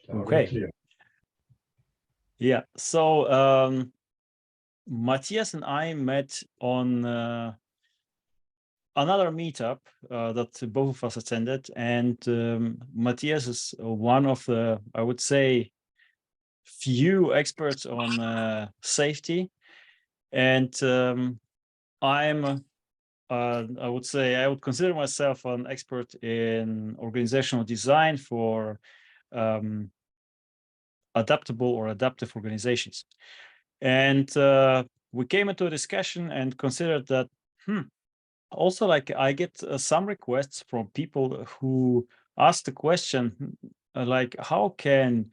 Okay. Yeah. So Matthias and I met on another meetup that both of us attended, and Matthias is one of the, I would say, few experts on safety, and I'm I would say I would consider myself an expert in organizational design for adaptable or adaptive organizations. And we came into a discussion and considered that, also, like, I get some requests from people who ask the question, like, how can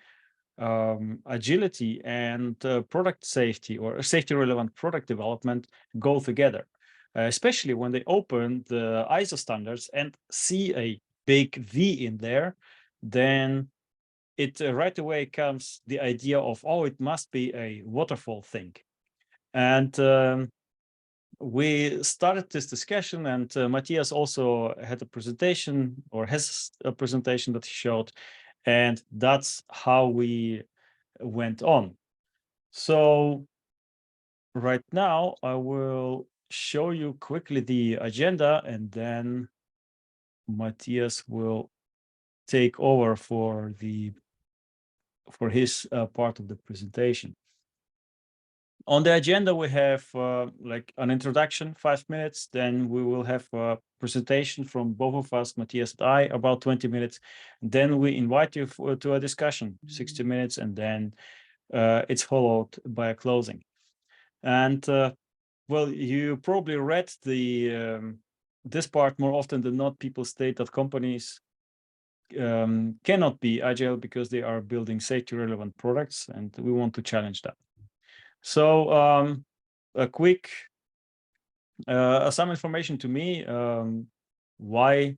agility and product safety or safety relevant product development go together? Especially when they open the ISO standards and see a big V in there, then it right away comes the idea of, oh, it must be a waterfall thing. And we started this discussion, and Matthias also had a presentation, or has a presentation that he showed, and that's how we went on. So right now I will show you quickly the agenda, and then Matthias will take over for his part of the presentation. On the agenda, we have like an introduction, 5 minutes. Then we will have a presentation from both of us, Matthias and I, about 20 minutes. Then we invite you to a discussion, 60 minutes, and then it's followed by a closing. And well, you probably read this part more often than not. People state that companies cannot be agile because they are building safety relevant products, and we want to challenge that. So a quick some information to me. Why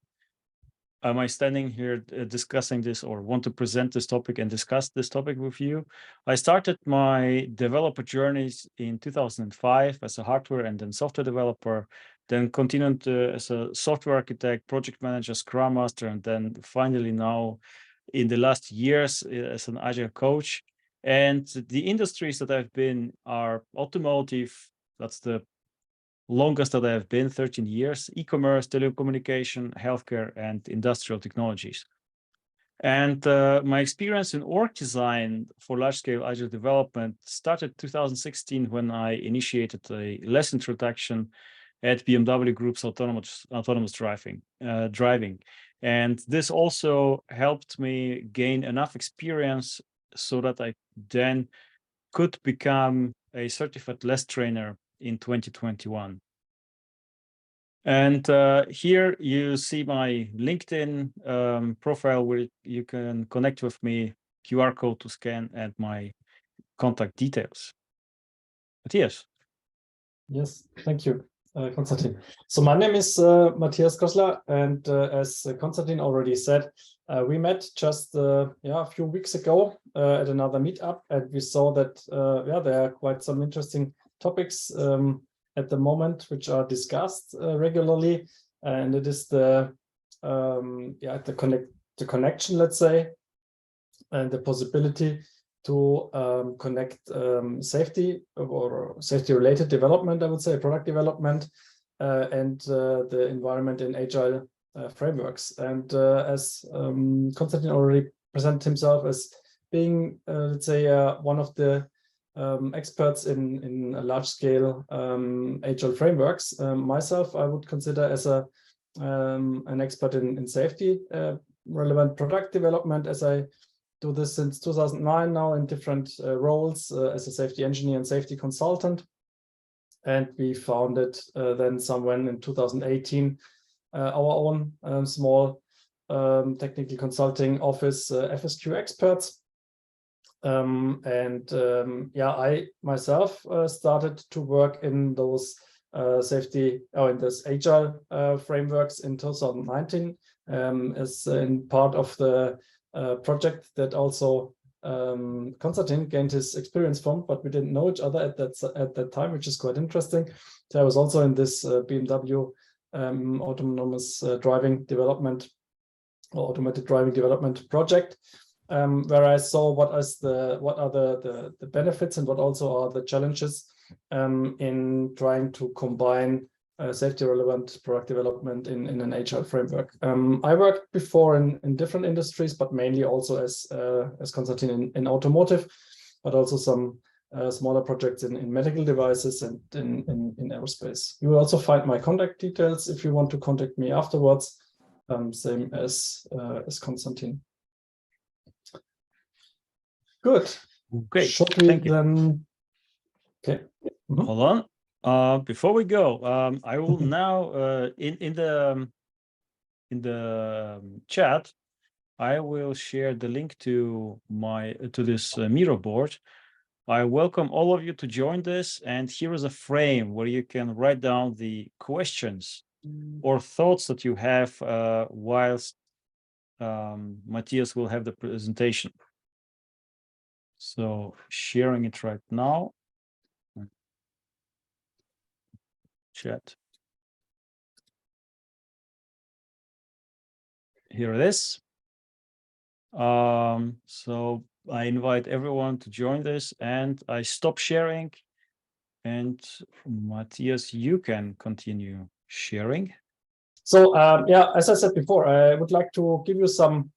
am I standing here discussing this, or want to present this topic and discuss this topic with you? I started my developer journeys in 2005 as a hardware and then software developer, then continued as a software architect, project manager, scrum master, and then finally now in the last years as an agile coach. And the industries that I've been are automotive, that's the longest that I have been, 13 years, e-commerce, telecommunication, healthcare, and industrial technologies. And my experience in org design for large-scale agile development started 2016 when I initiated a less introduction at BMW Group's autonomous driving. And this also helped me gain enough experience so that I then could become a certified LESS trainer in 2021. And here you see my LinkedIn profile where you can connect with me, QR code to scan, and my contact details. Matthias. Yes, thank you, Konstantin. So my name is Matthias Größler, and as Konstantin already said, we met just a few weeks ago at another meetup, and we saw that there are quite some interesting topics at the moment which are discussed regularly, and it is the connection, let's say, and the possibility to connect safety or safety-related development, I would say, product development, and the environment in agile frameworks. And as Konstantin already presented himself as being, let's say, one of the experts in large-scale agile frameworks, myself, I would consider as an expert in safety relevant product development, as I do this since 2009 now in different roles as a safety engineer and safety consultant. And we founded then somewhere in 2018 our own small technical consulting office, FSQ Experts. I myself started to work in those safety or in this agile frameworks in 2019 as in part of the project that also Konstantin gained his experience from, but we didn't know each other at that time, which is quite interesting. So I was also in this BMW autonomous driving development or automated driving development project. where I saw what are the benefits and what also are the challenges in trying to combine safety relevant product development in an agile framework. I worked before in different industries, but mainly also as Konstantin in automotive, but also some smaller projects in medical devices and in aerospace. You will also find my contact details if you want to contact me afterwards. Same as Konstantin. Good. Great. Should we Thank you. then? Okay. Hold on. Before we go, I will now in the chat, I will share the link to this Miro board. I welcome all of you to join this, and here is a frame where you can write down the questions or thoughts that you have whilst Matthias will have the presentation. So sharing it right now. Chat. Here it is. So I invite everyone to join this, and I stop sharing. And Matthias, you can continue sharing. So yeah, as I said before, I would like to give you some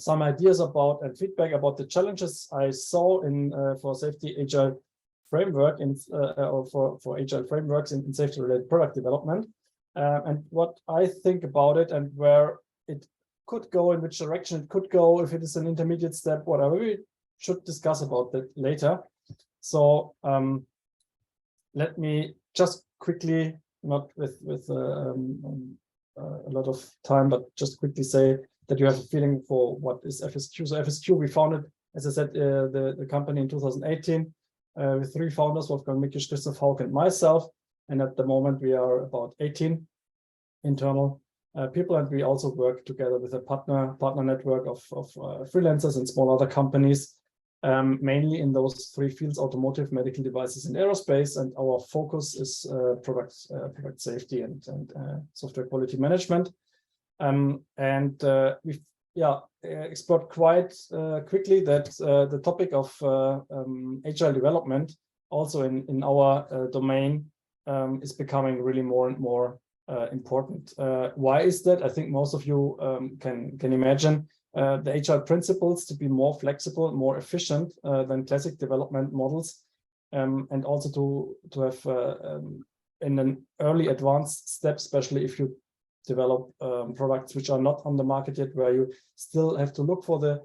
ideas about and feedback about the challenges I saw in for safety agile framework or for agile frameworks in safety related product development, and what I think about it and where it could go, in which direction it could go, if it is an intermediate step, whatever. We should discuss about that later. So let me just quickly, not with a lot of time, but just quickly say that you have a feeling for what is FSQ. So FSQ, we founded, as I said, the company in 2018 with 3 founders, Wolfgang Mickisch, Christoph Haug, and myself. And at the moment, we are about 18 internal people, and we also work together with a partner network of freelancers and small other companies, mainly in those 3 fields: automotive, medical devices, and aerospace. And our focus is product safety and software quality management. We've explored quite quickly that the topic of agile development also in our domain is becoming really more and more important. Why is that? I think most of you can imagine the agile principles to be more flexible, more efficient than classic development models, and also to have in an early advanced step, especially if you develop products which are not on the market yet, where you still have to look for the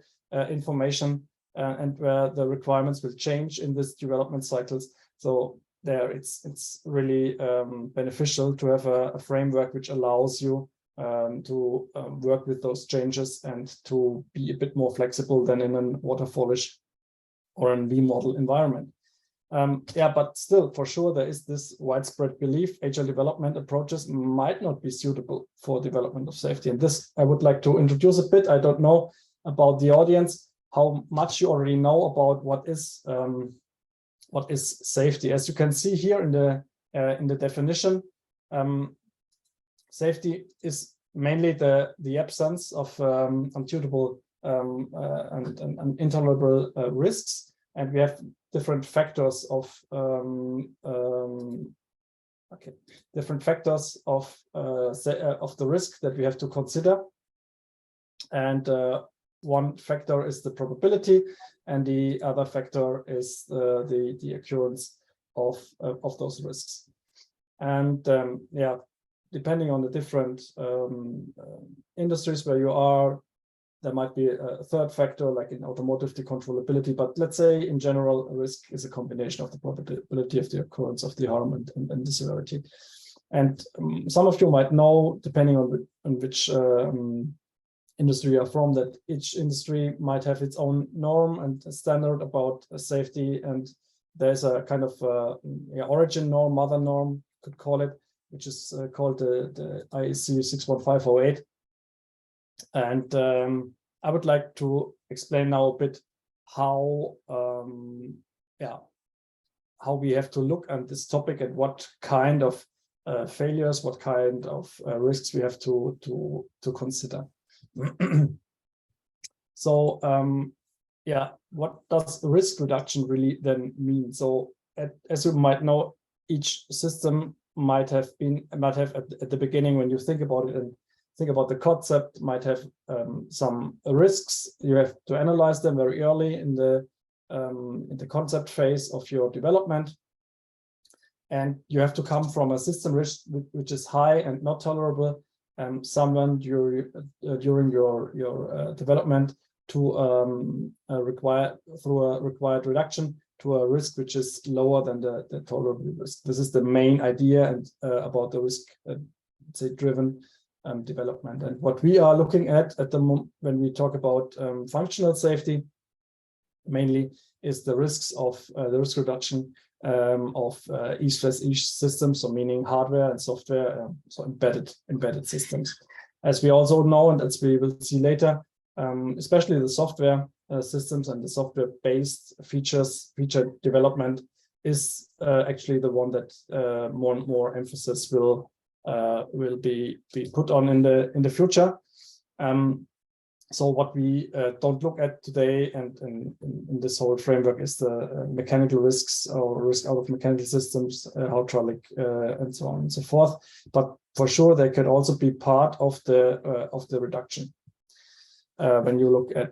information and where the requirements will change in this development cycles. So there it's really beneficial to have a framework which allows you to work with those changes and to be a bit more flexible than in a waterfallish or a V model environment. But still, for sure, there is this widespread belief agile development approaches might not be suitable for development of safety. And this I would like to introduce a bit. I don't know about the audience, how much you already know about what is safety. As you can see here in the definition, safety is mainly the absence of unsuitable and intolerable risks, and we have different factors of the risk that we have to consider. And one factor is the probability, and the other factor is the occurrence of those risks. And depending on the different industries where you are, there might be a third factor, like in automotive, the controllability. But let's say in general, risk is a combination of the probability of the occurrence of the harm and the severity. And some of you might know, depending on which industry you're from, that each industry might have its own norm and standard about safety. And there's a kind of origin norm, mother norm, could call it, which is called the IEC 61508. And I would like to explain now a bit how we have to look at this topic and what kind of failures, what kind of risks we have to consider. So yeah, what does risk reduction really then mean? So as you might know, each system might have at the beginning, when you think about it and think about the concept, might have some risks. You have to analyze them very early in the concept phase of your development. And you have to come from a system risk which is high and not tolerable, someone during your development to required reduction to a risk which is lower than the tolerable risk. This is the main idea and about the risk driven development. And what we are looking at the moment when we talk about functional safety mainly is the risks of the risk reduction of each system, so meaning hardware and software, so embedded systems. As we also know, and as we will see later, especially the software systems and the software-based feature development is actually the one that more and more emphasis will be put on in the future. So what we don't look at today and in this whole framework is the mechanical risks or risk out of mechanical systems, hydraulic, and so on and so forth. But for sure, they can also be part of the reduction when you look at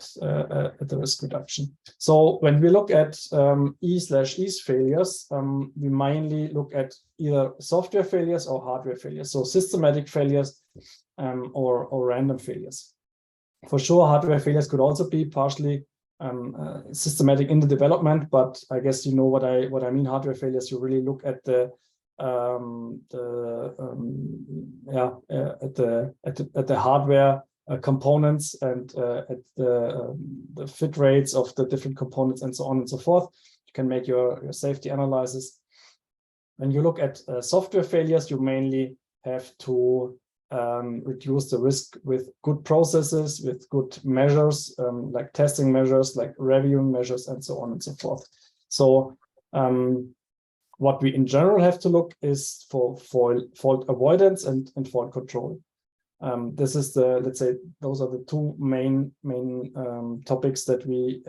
the risk reduction. So when we look at E/E failures, we mainly look at either software failures or hardware failures. So systematic failures or random failures. For sure, hardware failures could also be partially systematic in the development, but I guess you know what I mean. Hardware failures, you really look at the hardware components and at the fit rates of the different components and so on and so forth. You can make your safety analysis. When you look at software failures, you mainly have to reduce the risk with good processes, with good measures, like testing measures, like reviewing measures, and so on and so forth. So what we in general have to look is for fault avoidance and fault control. This is let's say, those are the two main topics that we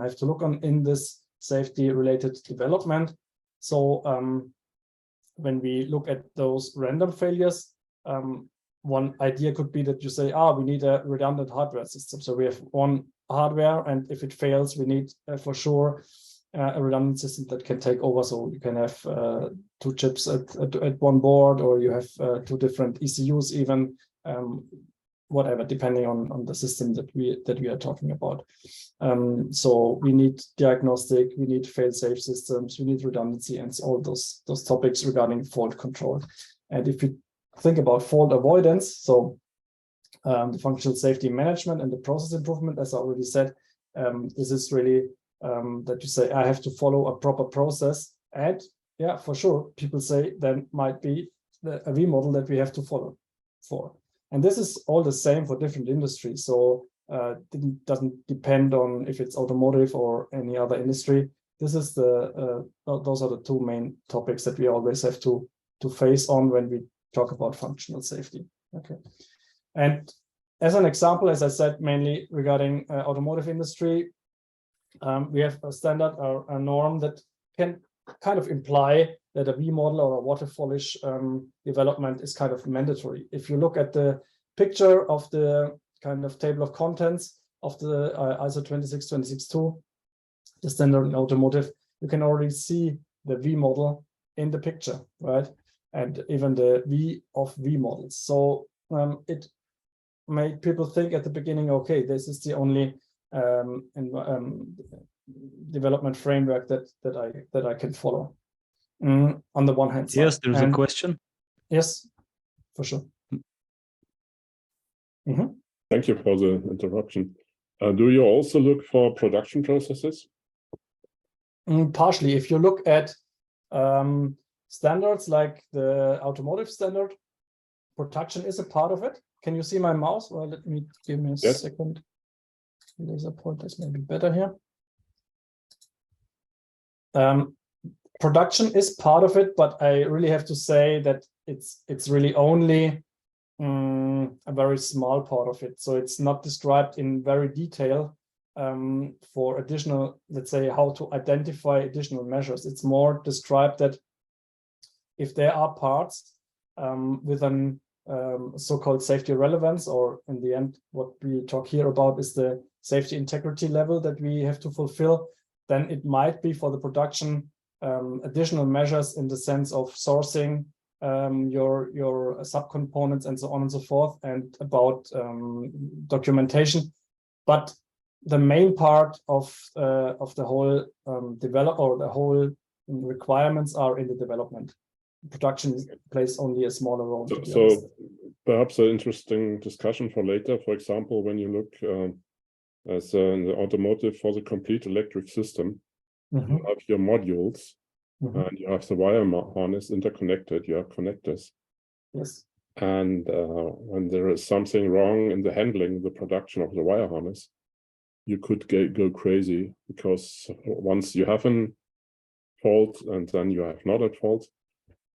have to look on in this safety-related development. So when we look at those random failures, one idea could be that you say, we need a redundant hardware system. So we have one hardware, and if it fails, we need for sure a redundant system that can take over. So you can have two chips at one board, or you have two different ECUs even, whatever, depending on the system that we are talking about. So we need diagnostic, we need fail-safe systems, we need redundancy, and all those topics regarding fault control. And if you think about fault avoidance, so the functional safety management and the process improvement, as I already said, this is really that you say, I have to follow a proper process. And yeah, for sure, people say there might be a V model that we have to follow for. And this is all the same for different industries. So it doesn't depend on if it's automotive or any other industry. This is those are the two main topics that we always have to face on when we talk about functional safety. Okay. And as an example, as I said, mainly regarding automotive industry, we have a standard or a norm that can kind of imply that a V model or a waterfallish development is kind of mandatory. If you look at the picture of the kind of table of contents of the ISO 26262, the standard in automotive, you can already see the V model in the picture, right? And even the V of V models. So it made people think at the beginning, okay, this is the only development framework that I can follow. On the one hand side. Yes, there's a question. Yes, for sure. Thank you for the interruption. Do you also look for production processes? Partially. If you look at standards like the automotive standard, production is a part of it. Can you see my mouse? Well, give me a second. Laser pointer is maybe better here. Production is part of it, but I really have to say that it's really only a very small part of it. So it's not described in very detail for additional, let's say, how to identify additional measures. It's more described that if there are parts with an so-called safety relevance, or in the end, what we talk here about is the safety integrity level that we have to fulfill, then it might be for the production additional measures in the sense of sourcing your subcomponents and so on and so forth, and about documentation. But the main part of the whole the whole requirements are in the development. Production plays only a smaller role. So perhaps an interesting discussion for later. For example, when you look as in the automotive for the complete electric system, you have your modules, and you have the wire harness interconnected. You have connectors. Yes. And when there is something wrong in the handling, the production of the wire harness, you could go crazy, because once you have a fault and then you have not at fault,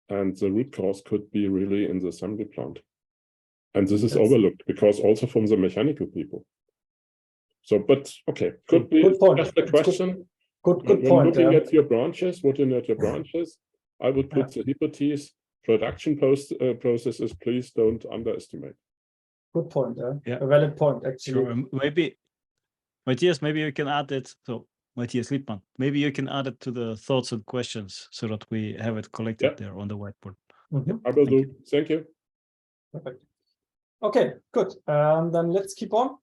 and the root cause could be really in the assembly plant. And this is overlooked because also from the mechanical people. So, but okay, could be just a question. Good when point. Looking at your branches, I would put the hypothesis: production processes, please don't underestimate. Good point. A valid point, actually. Sure. Maybe, Matthias, maybe you can add it. So, Matthias Lippmann, maybe you can add it to the thoughts and questions so that we have it collected there on the whiteboard. I will do. Thank you. Perfect. Okay, good. Then let's keep on.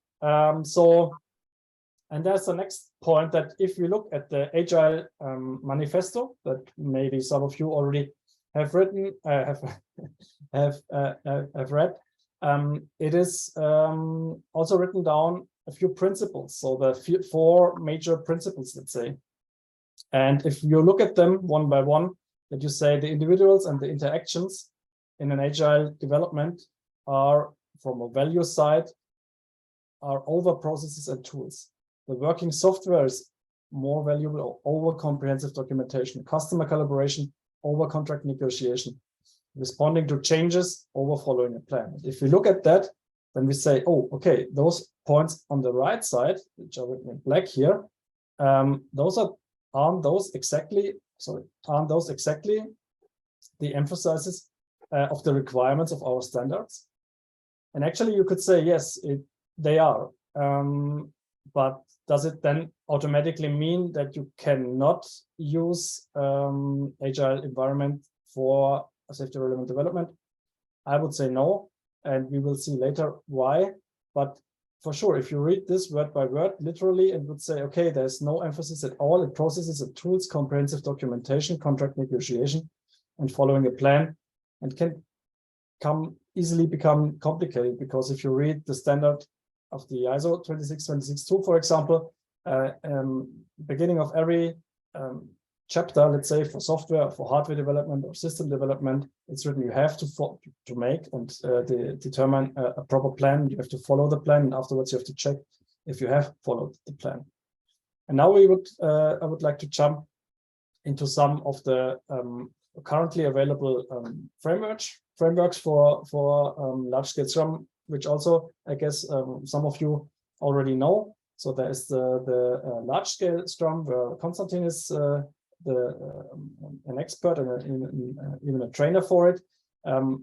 And there's the next point, that if we look at the Agile Manifesto that maybe some of you already have written, have read, it is also written down a few principles. So the 4 major principles, let's say. And if you look at them one by one, that you say the individuals and the interactions in an Agile development are, from a value side, are over processes and tools. The working software is more valuable over comprehensive documentation, customer collaboration over contract negotiation, responding to changes over following a plan. If we look at that, then we say, oh, okay, those points on the right side, which are written in black here, aren't those exactly the emphases of the requirements of our standards? And actually, you could say, yes, they are. But does it then automatically mean that you cannot use Agile environment for a safety relevant development? I would say no, and we will see later why. But for sure, if you read this word by word, literally, it would say, okay, there's no emphasis at all in processes and tools, comprehensive documentation, contract negotiation, and following a plan, and can easily become complicated, because if you read the standard of the ISO 26262, for example, beginning of every chapter, let's say for software, for hardware development or system development, it's written you have to make and determine a proper plan. You have to follow the plan, and afterwards you have to check if you have followed the plan. And now I would like to jump into some of the currently available frameworks for large-scale Scrum, which also, I guess, some of you already know. So there is the large-scale Scrum, where Konstantin is an expert and even a trainer for it.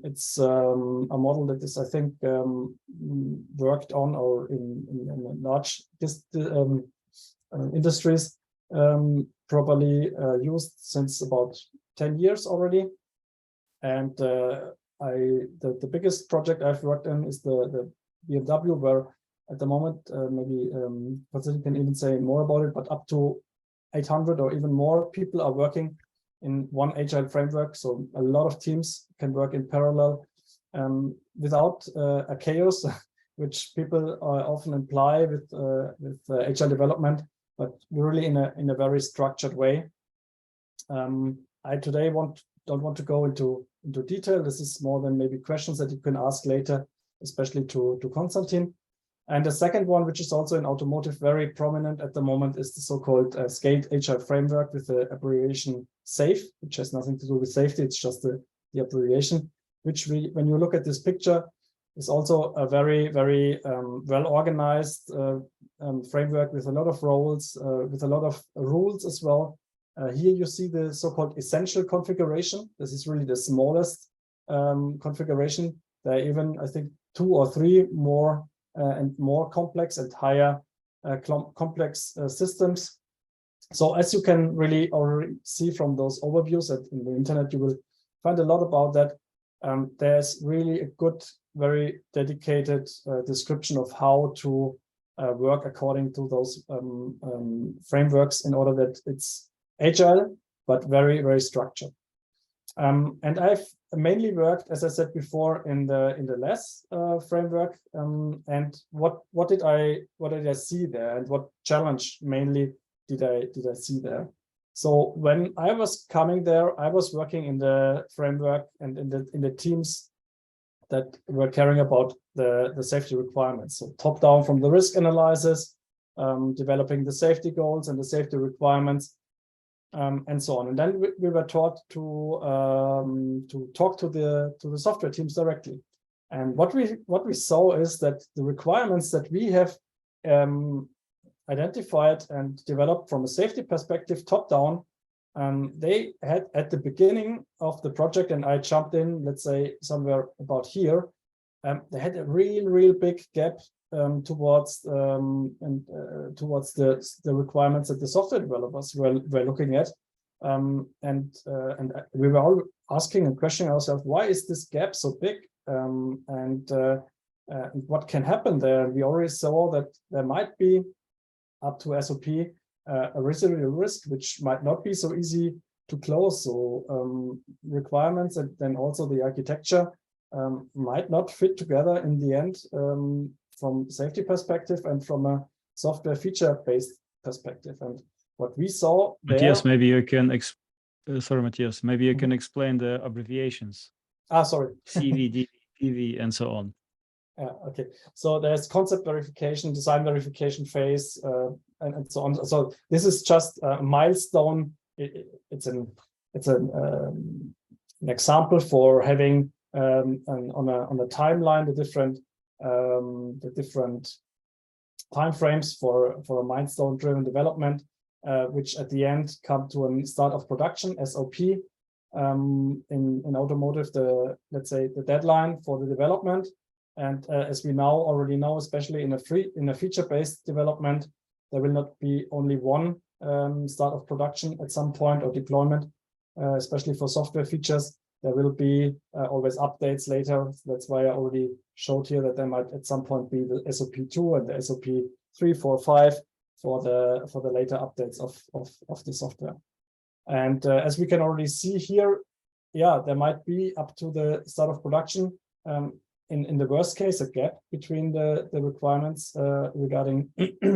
It's a model that is, I think, worked on or in large industries, properly used since about 10 years already. And the biggest project I've worked in is the BMW, where at the moment, maybe Konstantin can even say more about it, but up to 800 or even more people are working in one Agile framework. So a lot of teams can work in parallel without a chaos, which people often imply with Agile development, but really in a very structured way. I today don't want to go into detail. This is more than maybe questions that you can ask later, especially to Konstantin. And the second one, which is also in automotive very prominent at the moment, is the so-called Scaled Agile Framework with the abbreviation SAFE, which has nothing to do with safety. It's just the abbreviation, which when you look at this picture, is also a very well organized framework with a lot of roles, with a lot of rules as well. Here you see the so-called essential configuration. This is really the smallest configuration. There are even, I think, 2 or 3 more and more complex and higher complex systems. So as you can really already see from those overviews in the internet, you will find a lot about that. There's really a good, very dedicated description of how to work according to those frameworks in order that it's agile, but very structured. And I've mainly worked, as I said before, in the LESS framework. And what did I see there, and what challenge mainly did I see there? So when I was coming there, I was working in the framework and in the teams that were caring about the safety requirements. So top down from the risk analysis, developing the safety goals and the safety requirements, and so on. And then we were taught to talk to the software teams directly. And what we saw is that the requirements that we have identified and developed from a safety perspective, top down, they had at the beginning of the project, and I jumped in, let's say somewhere about here, they had a real big gap towards the requirements that the software developers were looking at, and we were all asking and questioning ourselves, why is this gap so big, and what can happen there? We already saw that there might be up to SOP a residual risk, which might not be so easy to close. So requirements and then also the architecture might not fit together in the end, from safety perspective and from a software feature-based perspective. And what we saw there... Matthias, maybe you can sorry, Matthias, maybe you can explain the abbreviations. Sorry. CV, DV, and so on. Okay, so there's concept verification, design verification phase, and so on. So this is just a milestone. It's an example for having on a timeline the different timeframes for a milestone-driven development, which at the end come to a start of production SOP. In automotive, let's say the deadline for the development. And as we now already know, especially in a feature-based development, there will not be only one start of production at some point or deployment, especially for software features. There will be always updates later. That's why I already showed here that there might at some point be the SOP 2 and the SOP 3, 4, 5 for the later updates of the software. And as we can already see here, yeah, there might be up to the start of production. In the worst case, a gap between the requirements regarding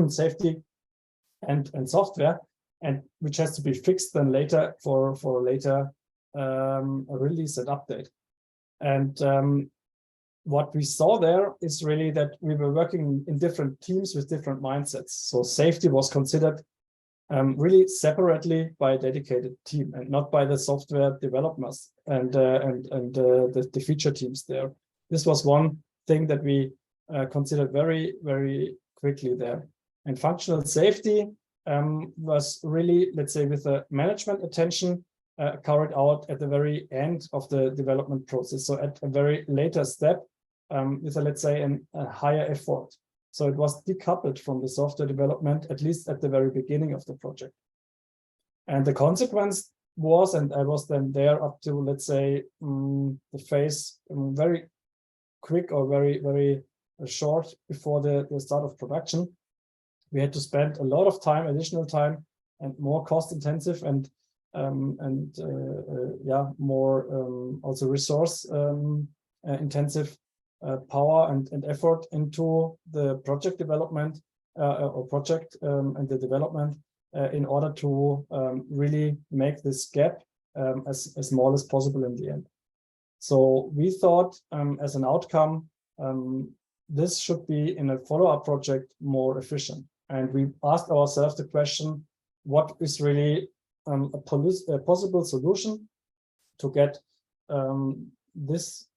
safety and software, and which has to be fixed then later for a later release and update. And what we saw there is really that we were working in different teams with different mindsets. So safety was considered really separately by a dedicated team and not by the software developers and the feature teams there. This was one thing that we considered very quickly there. And functional safety was really, let's say, with the management attention carried out at the very end of the development process. So at a very later step with, let's say, a higher effort. So it was decoupled from the software development, at least at the very beginning of the project. And the consequence was, and I was then there up to, let's say, the phase very quick or very short before the start of production. We had to spend a lot of time, additional time, and more cost intensive and more also resource intensive power and effort into the project development or project and the development in order to really make this gap as small as possible in the end. So we thought as an outcome, this should be in a follow-up project more efficient. And we asked ourselves the question, what is really a possible solution to get this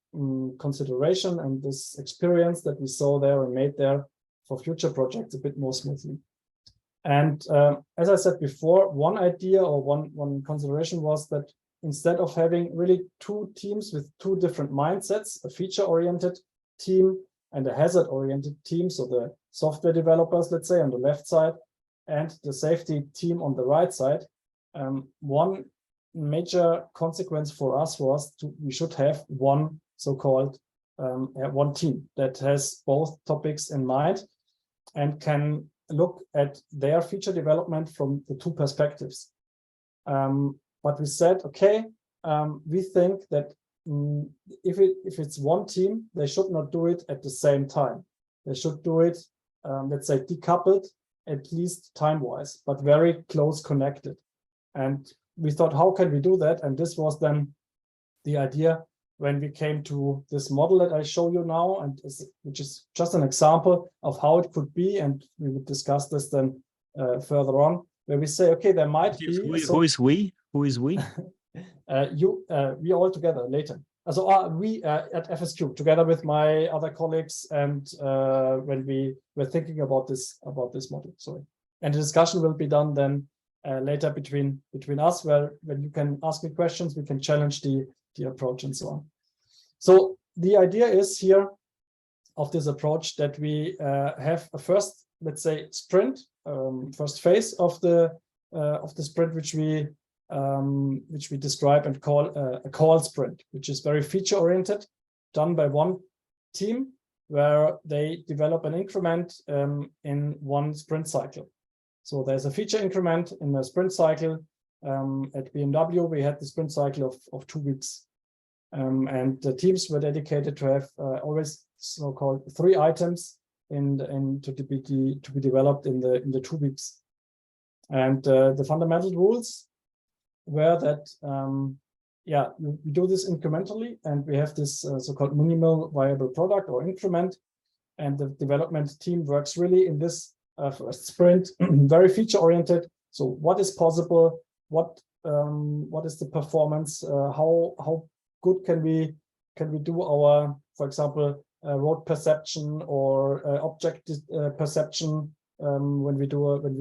consideration and this experience that we saw there and made there for future projects a bit more smoothly. And as I said before, one idea or one consideration was that instead of having really two teams with two different mindsets, a feature-oriented team and a hazard-oriented team, so the software developers, let's say, on the left side, and the safety team on the right side, one major consequence for us was we should have one so-called one team that has both topics in mind and can look at their feature development from the two perspectives. But we said, okay, we think that if it's one team, they should not do it at the same time. They should do it, let's say, decoupled, at least time-wise, but very close connected. And we thought, how can we do that? And this was then the idea when we came to this model that I show you now, and which is just an example of how it could be. And we would discuss this then further on, where we say, okay, there might be. Who is we? Who is we? We all together later. So we at FSQ together with my other colleagues, and when we were thinking about this model. Sorry, and the discussion will be done then later between us, where when you can ask me questions, we can challenge the approach and so on. So the idea is here of this approach that we have a first, let's say, sprint, first phase of the sprint, which we describe and call a call sprint, which is very feature oriented, done by one team, where they develop an increment in one sprint cycle. So there's a feature increment in the sprint cycle. At BMW, we had the sprint cycle of 2 weeks. And the teams were dedicated to have always so-called 3 items to be developed in the 2 weeks. And the fundamental rules were that we do this incrementally, and we have this so-called minimal viable product or increment, and the development team works really in this first sprint very feature oriented. So what is possible? What is the performance? How good can we do our, for example, road perception or object perception when we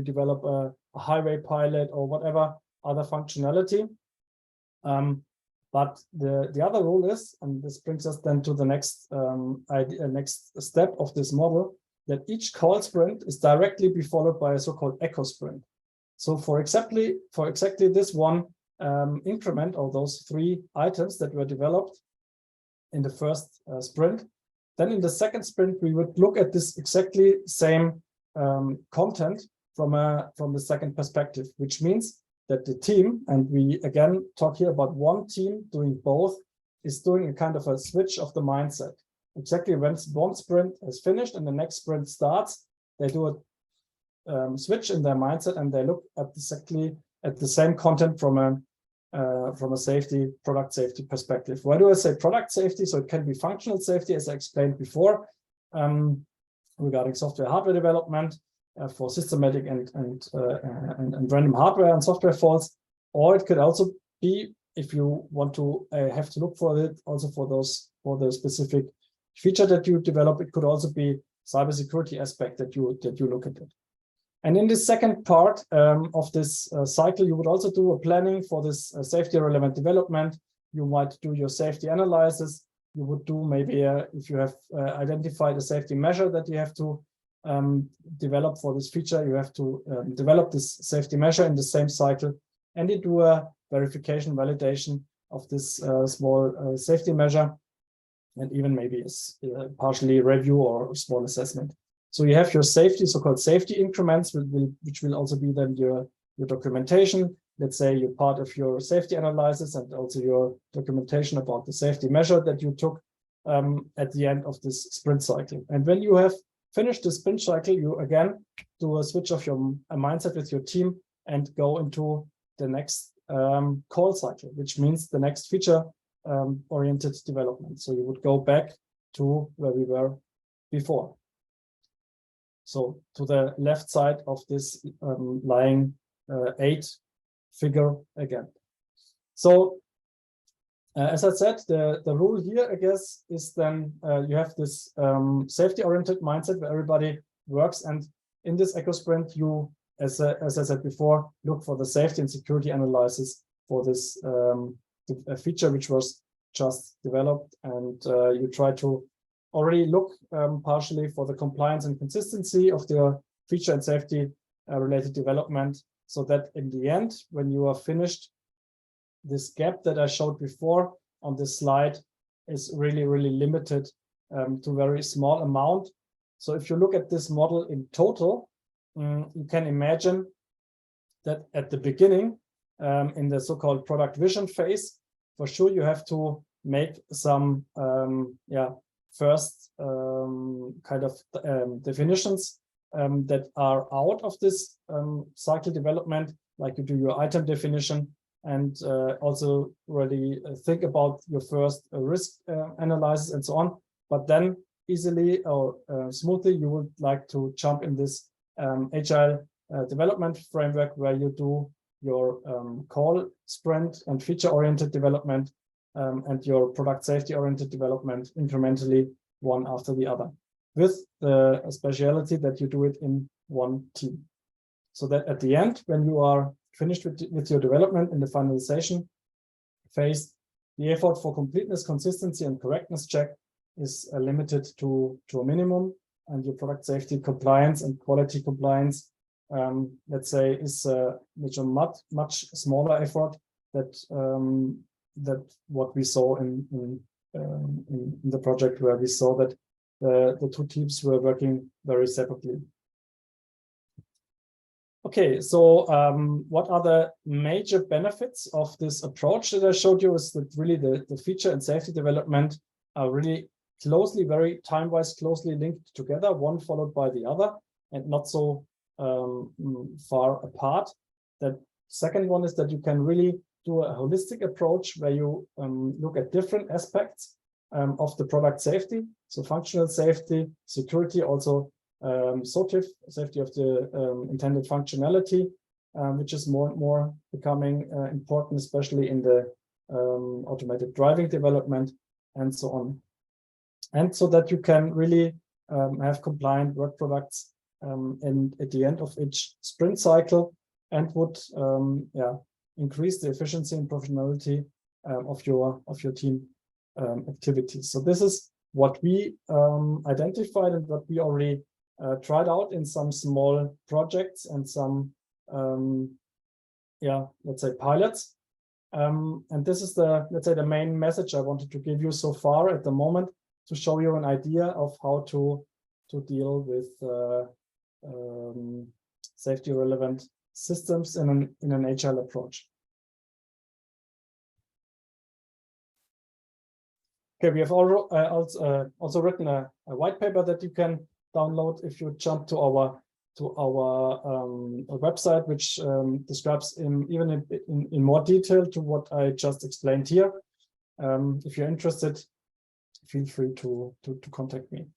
develop a highway pilot or whatever other functionality. But the other rule is, and this brings us then to the next next step of this model, that each call sprint is directly be followed by a so-called echo sprint. So for exactly this one increment of those 3 items that were developed in the first sprint, then in the second sprint we would look at this exactly same content from the second perspective, which means that the team, and we again talk here about one team doing both, is doing a kind of a switch of the mindset. Exactly when one sprint is finished and the next sprint starts, they do a switch in their mindset, and they look at exactly at the same content from a product safety perspective. Why do I say product safety? So it can be functional safety, as I explained before, regarding software hardware development for systematic and random hardware and software faults, or it could also be, if you want to have to look for it, also for the specific feature that you develop, it could also be cybersecurity aspect that you look at it. And in the second part of this cycle, you would also do a planning for this safety relevant development. You might do your safety analysis. You would do maybe, if you have identified a safety measure that you have to develop for this feature, you have to develop this safety measure in the same cycle, and you do a verification, validation of this small safety measure, and even maybe a partially review or a small assessment. So you have your safety, so-called safety increments, which will also be then your documentation. Let's say you're part of your safety analysis and also your documentation about the safety measure that you took at the end of this sprint cycle. And when you have finished the sprint cycle, you again do a switch of your mindset with your team and go into the next call cycle, which means the next feature oriented development. So you would go back to where we were before. So to the left side of this lying 8 figure again. So As I said, the rule here, I guess, is then you have this safety-oriented mindset where everybody works, and in this eco sprint, you, as I said before, look for the safety and security analysis for this feature which was just developed, and you try to already look partially for the compliance and consistency of the feature and safety related development, so that in the end, when you are finished, this gap that I showed before on this slide is really, really limited to a very small amount. So if you look at this model in total, you can imagine that at the beginning, in the so-called product vision phase, for sure you have to make some first kind of definitions that are out of this cycle development, like you do your item definition, and also really think about your first risk analysis and so on. But then easily or smoothly, you would like to jump in this agile development framework where you do your call sprint and feature-oriented development and your product safety-oriented development incrementally, one after the other, with the speciality that you do it in one team. So that at the end, when you are finished with your development in the finalization phase, the effort for completeness, consistency, and correctness check is limited to a minimum, and your product safety compliance and quality compliance, let's say, is a much smaller effort that what we saw in the project, where we saw that the two teams were working very separately. Okay, so what are the major benefits of this approach that I showed you? Is that really the feature and safety development are really closely, very time-wise, closely linked together, one followed by the other, and not so far apart. The second one is that you can really do a holistic approach where you look at different aspects of the product safety, so functional safety, security, also SOTIF, safety of the intended functionality, which is more and more becoming important, especially in the automated driving development and so on. And so that you can really have compliant work products and at the end of each sprint cycle, and would increase the efficiency and professionality of your team activities. So this is what we identified and what we already tried out in some small projects and some let's say pilots. And this is the main message I wanted to give you so far at the moment, to show you an idea of how to deal with safety relevant systems in an agile approach. Okay, we have also written a white paper that you can download if you jump to our website, which describes even in more detail to what I just explained here. If you're interested, feel free to contact me.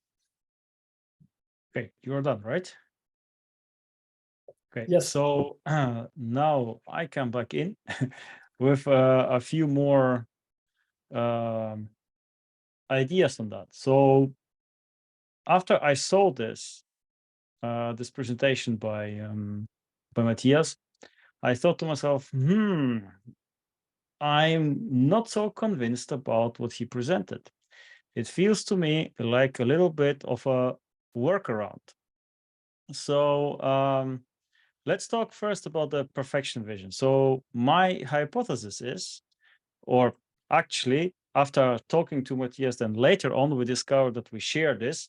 Okay, you're done, right? Okay, yes. So now I come back in with a few more ideas on that. So after I saw this presentation by Matthias, I thought to myself, I'm not so convinced about what he presented. It feels to me like a little bit of a workaround. So let's talk first about the perfection vision. So my hypothesis is, or actually, after talking to Matthias, then later on, we discovered that we share this.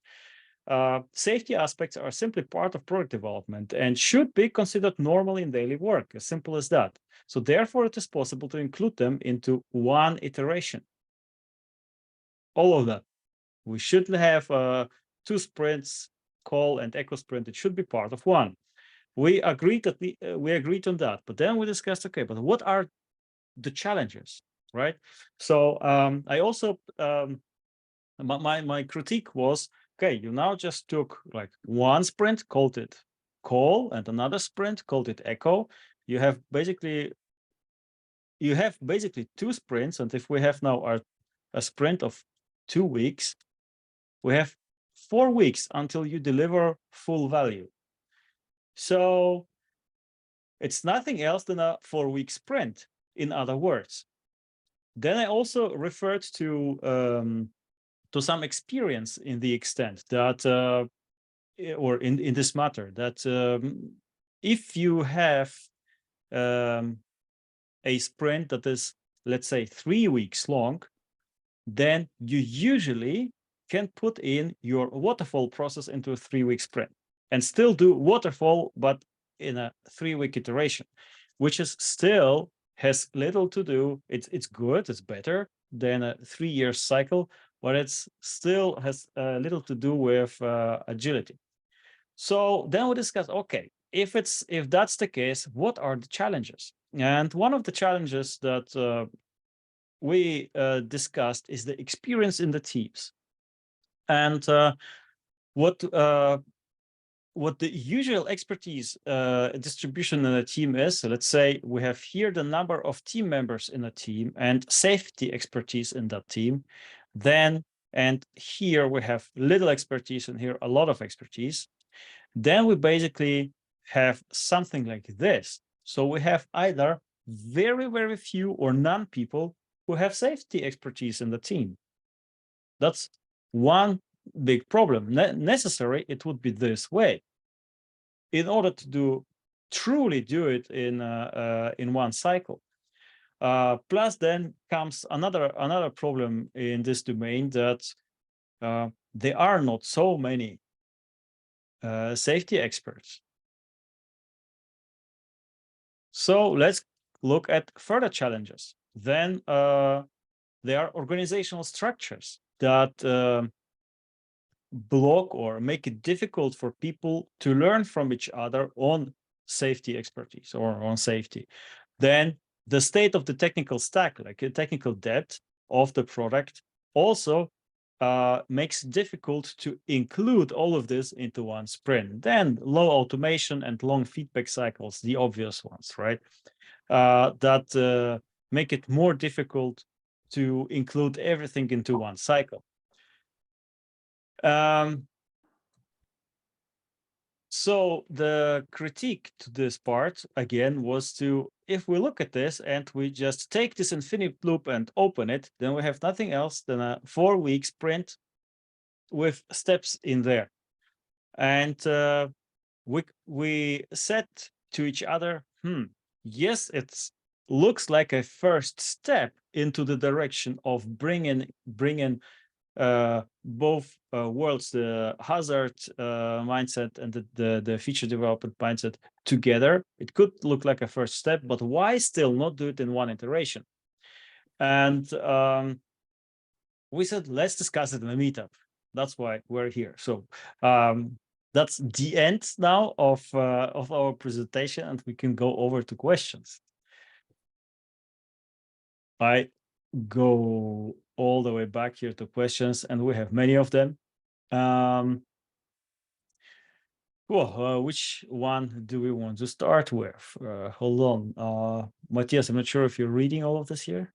Safety aspects are simply part of product development and should be considered normal in daily work, as simple as that. So therefore, it is possible to include them into one iteration. All of that. We should have 2 sprints, call and echo sprint. It should be part of one. We agreed that we agreed on that, but then we discussed, okay, but what are the challenges, right? So I also my critique was, okay, you now just took like one sprint, called it call, and another sprint, called it echo. You have basically you have basically 2 sprints, and if we have now a sprint of 2 weeks, we have 4 weeks until you deliver full value. So it's nothing else than a 4-week sprint, in other words. Then I also referred to some experience in the extent that, or in this matter, that if you have a sprint that is, let's say, 3 weeks long, then you usually can put in your waterfall process into a 3-week sprint and still do waterfall, but in a 3-week iteration, which is still has little to do. It's good, it's better than a 3-year cycle, but it's still has little to do with agility. So then we discuss, okay, if that's the case, what are the challenges? And one of the challenges that we discussed is the experience in the teams. And what the usual expertise distribution in a team is. So let's say we have here the number of team members in a team and safety expertise in that team. Then, and here we have little expertise and here a lot of expertise. Then we basically have something like this. So we have either very, very few or none people who have safety expertise in the team. That's one big problem. Necessary, it would be this way. In order to truly do it in one cycle. Plus, then comes another problem in this domain, that there are not so many safety experts. So let's look at further challenges. Then there are organizational structures that block or make it difficult for people to learn from each other on safety expertise or on safety. Then the state of the technical stack, like a technical depth of the product, also makes it difficult to include all of this into one sprint. Then low automation and long feedback cycles, the obvious ones, right? That make it more difficult to include everything into one cycle. So the critique to this part, again, was to, if we look at this and we just take this infinite loop and open it, then we have nothing else than a 4-week sprint with steps in there. And we said to each other, yes, it looks like a first step into the direction of bringing both worlds, the hazard mindset and the feature development mindset together. It could look like a first step, but why still not do it in one iteration? And we said, let's discuss it in a meetup. That's why we're here. So that's the end now of our presentation, and we can go over to questions. I go all the way back here to questions, and we have many of them. Cool. Which one do we want to start with? Hold on, Matthias. I'm not sure if you're reading all of this here.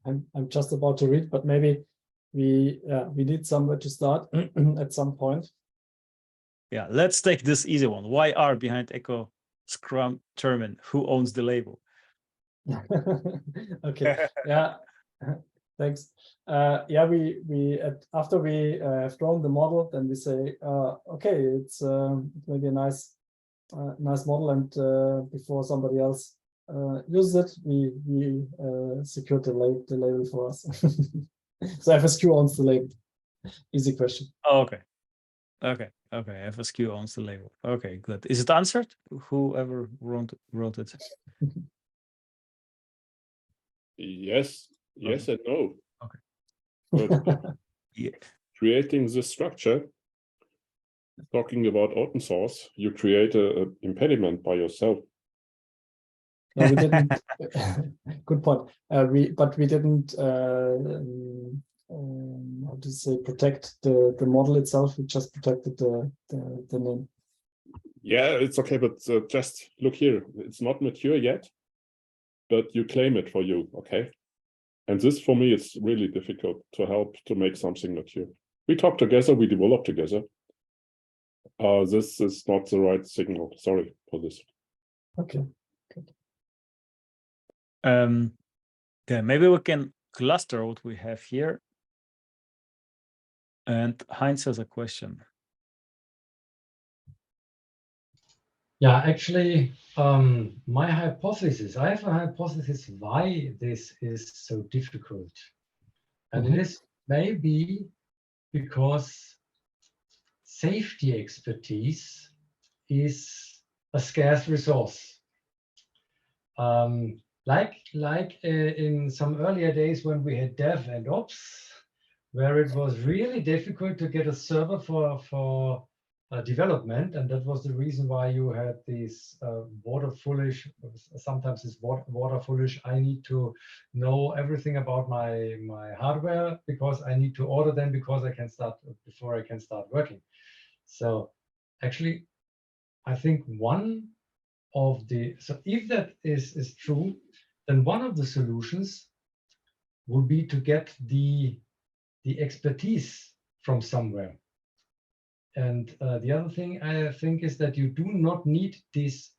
I'm just about to read, but maybe we need somewhere to start at some point. Yeah, let's take this easy one. Why are behind Echo Scrum Termin? Who owns the label? Okay. Yeah. Thanks. Yeah, we after we have drawn the model, then we say, okay, it's maybe a nice model, and before somebody else uses it, we secure the label for us. So FSQ owns the label. Easy question. Oh, okay. FSQ owns the label. Okay, good. Is it answered? Whoever wrote it. Yes and no. Okay. Yeah. Creating the structure, talking about open source, you create an impediment by yourself. No, we didn't. Good point. But we didn't. How to say, protect the model itself. We just protected the name. Yeah, it's okay, but just look here. It's not mature yet. but you claim it for you, okay? And this, for me, it's really difficult to help to make something mature. We talk together, we develop together. This is not the right signal. Sorry for this. Okay. Okay, maybe we can cluster what we have here. And Heinz has a question. Yeah, actually, my hypothesis, I have a hypothesis why this is so difficult. And it is maybe because safety expertise is a scarce resource. Like in some earlier days when we had dev and ops, where it was really difficult to get a server for development, and that was the reason why you had these water foolish. Sometimes it's water foolish. I need to know everything about my hardware because I need to order them before I can start working. So actually, I think if that is true, then one of the solutions would be to get the expertise from somewhere. And the other thing I think is that you do not need this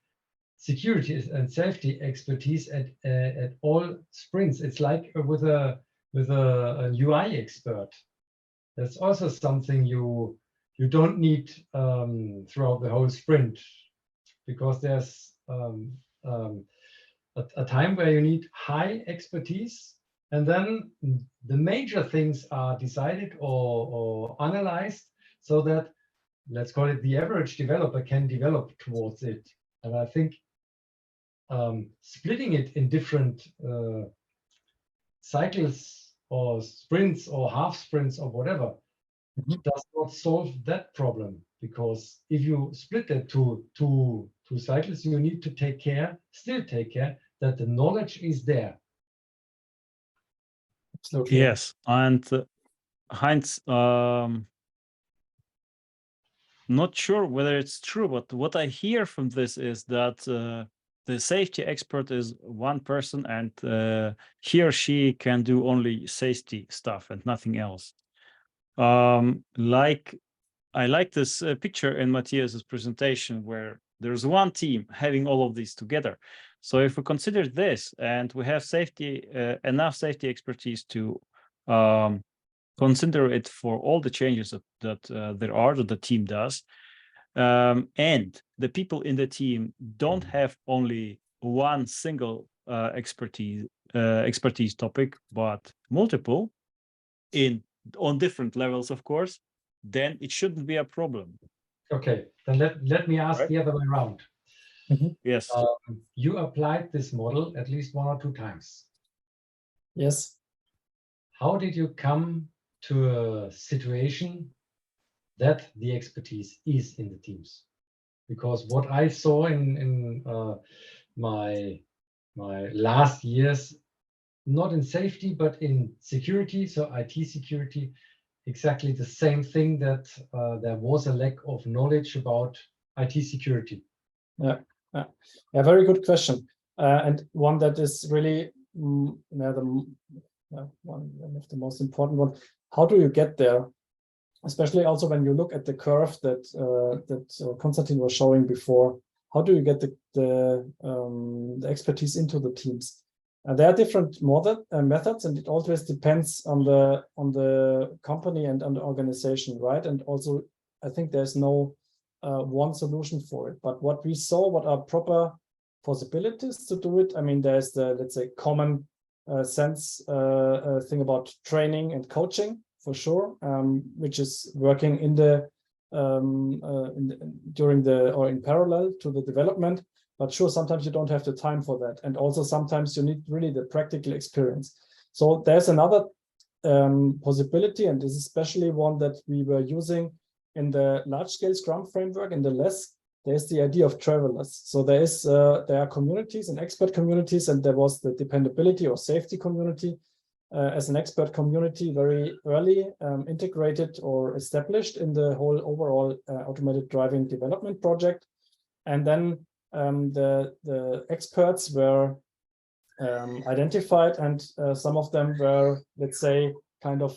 security and safety expertise at all sprints. It's like with a UI expert. That's also something you don't need throughout the whole sprint, because there's a time where you need high expertise, and then the major things are decided or analyzed so that, let's call it, the average developer can develop towards it. And I think splitting it in different cycles or sprints or half sprints or whatever does not solve that problem, because if you split it to two cycles, you need to still take care that the knowledge is there. Absolutely. Yes, and Heinz, not sure whether it's true, but what I hear from this is that the safety expert is one person, and he or she can do only safety stuff and nothing else. I like this picture in Matthias's presentation where there's one team having all of these together. So if we consider this and we have enough safety expertise to consider it for all the changes that the team does, and the people in the team don't have only one single expertise topic, but multiple on different levels, of course, then it shouldn't be a problem. Okay, then let me ask the other way around. Yes. You applied this model at least 1 or 2 times. Yes. How did you come to a situation that the expertise is in the teams? Because what I saw in my last years, not in safety, but in security, so IT security, exactly the same thing, that there was a lack of knowledge about IT security. Yeah, very good question, and one that is really one of the most important one. How do you get there? Especially also when you look at the curve that Konstantin was showing before. How do you get the expertise into the teams? There are different methods, and it always depends on the company and on the organization, right? And also, I think there's no one solution for it. But what we saw, what are proper possibilities to do it? I mean, there's the, let's say, common sense thing about training and coaching, for sure, which is working in parallel to the development. But sure, sometimes you don't have the time for that. And also sometimes you need really the practical experience. So there's another possibility, and this is especially one that we were using in the large-scale Scrum framework. In the LESS, there's the idea of travelers. So there are communities and expert communities, and there was the dependability or safety community as an expert community very early integrated or established in the whole overall automated driving development project. And then the experts were identified, and some of them were, let's say, kind of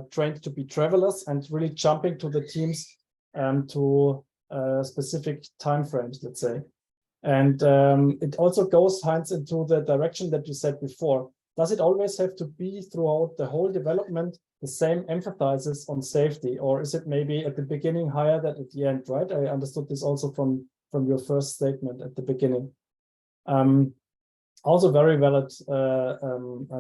trained to be travelers and really jumping to the teams to specific time frames, let's say. And it also goes, Heinz, into the direction that you said before. Does it always have to be throughout the whole development the same emphasis on safety, or is it maybe at the beginning higher than at the end, right? I understood this also from your first statement at the beginning. Also very valid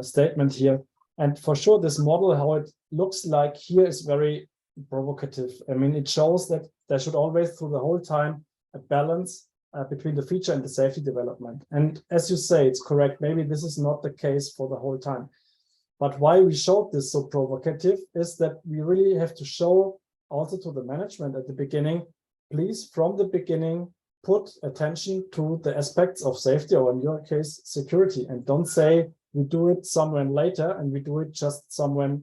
statement here. And for sure, this model, how it looks like here, is very provocative. I mean, it shows that there should always, through the whole time, a balance between the feature and the safety development. And as you say, it's correct. Maybe this is not the case for the whole time. But why we showed this so provocative is that we really have to show also to the management at the beginning, please, from the beginning, put attention to the aspects of safety, or in your case, security, and don't say we do it somewhere later and we do it just somewhere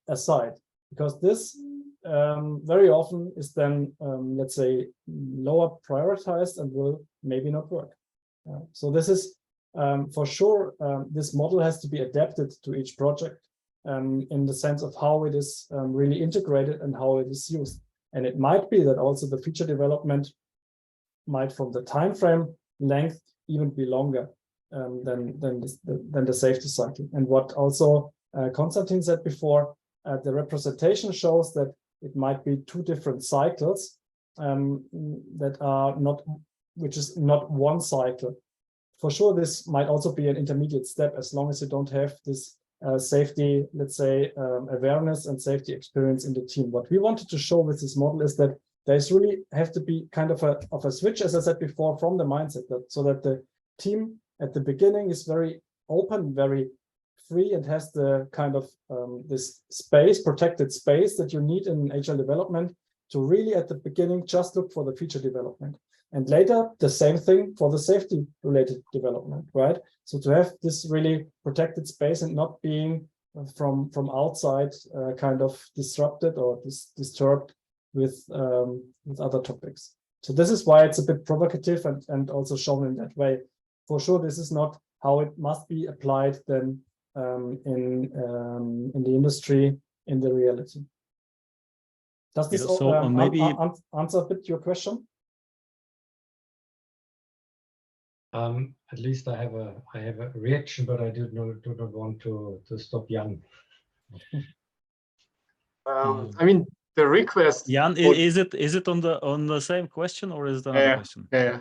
aside, because this very often is then, let's say, lower prioritized and will maybe not work. So this is for sure, this model has to be adapted to each project in the sense of how it is really integrated and how it is used. And it might be that also the feature development might, from the time frame length, even be longer than the safety cycle. And what also Konstantin said before, the representation shows that it might be two different cycles that are not, which is not one cycle. For sure, this might also be an intermediate step, as long as you don't have this safety, let's say, awareness and safety experience in the team. What we wanted to show with this model is that there's really have to be kind of a switch, as I said before, from the mindset, so that the team at the beginning is very open, very free, and has the kind of this space, protected space that you need in agile development to really at the beginning just look for the feature development. And later, the same thing for the safety related development, right? So to have this really protected space and not being from outside kind of disrupted or disturbed with other topics. So this is why it's a bit provocative and also shown in that way. For sure, this is not how it must be applied then in the industry, in the reality. Does this maybe answer a bit your question? At least I have a reaction, but I do not want to stop Jan. I mean, the request. Jan, is it on the same question, or is it another question? Yeah.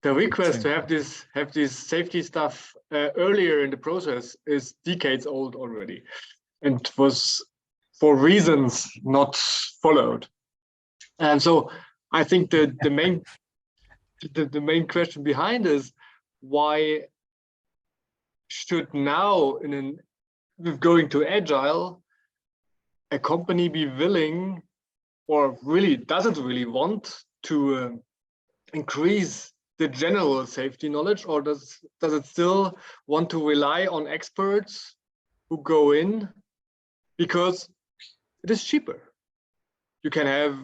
The request to have this safety stuff earlier in the process is decades old already, and was for reasons not followed. And so I think the main question behind is, why should now, with going to agile, a company be willing, or really doesn't really want to increase the general safety knowledge, or does it still want to rely on experts who go in because it is cheaper? You can have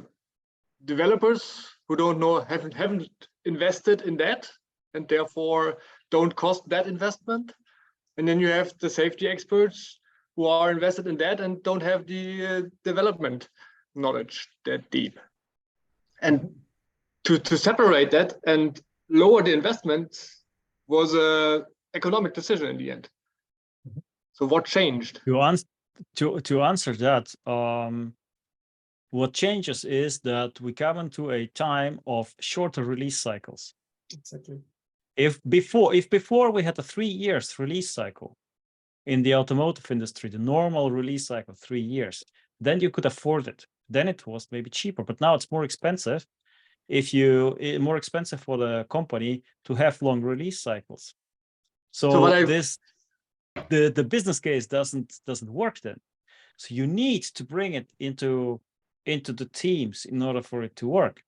developers who don't know, haven't invested in that, and therefore don't cost that investment. And then you have the safety experts who are invested in that and don't have the development knowledge that deep. And to separate that and lower the investment was an economic decision in the end. So what changed? To answer that, what changes is that we come into a time of shorter release cycles. Exactly. If before we had a 3 years release cycle in the automotive industry, the normal release cycle 3 years, then you could afford it. Then it was maybe cheaper, but now it's more expensive. More expensive for the company to have long release cycles. So the business case doesn't work then. So you need to bring it into the teams in order for it to work.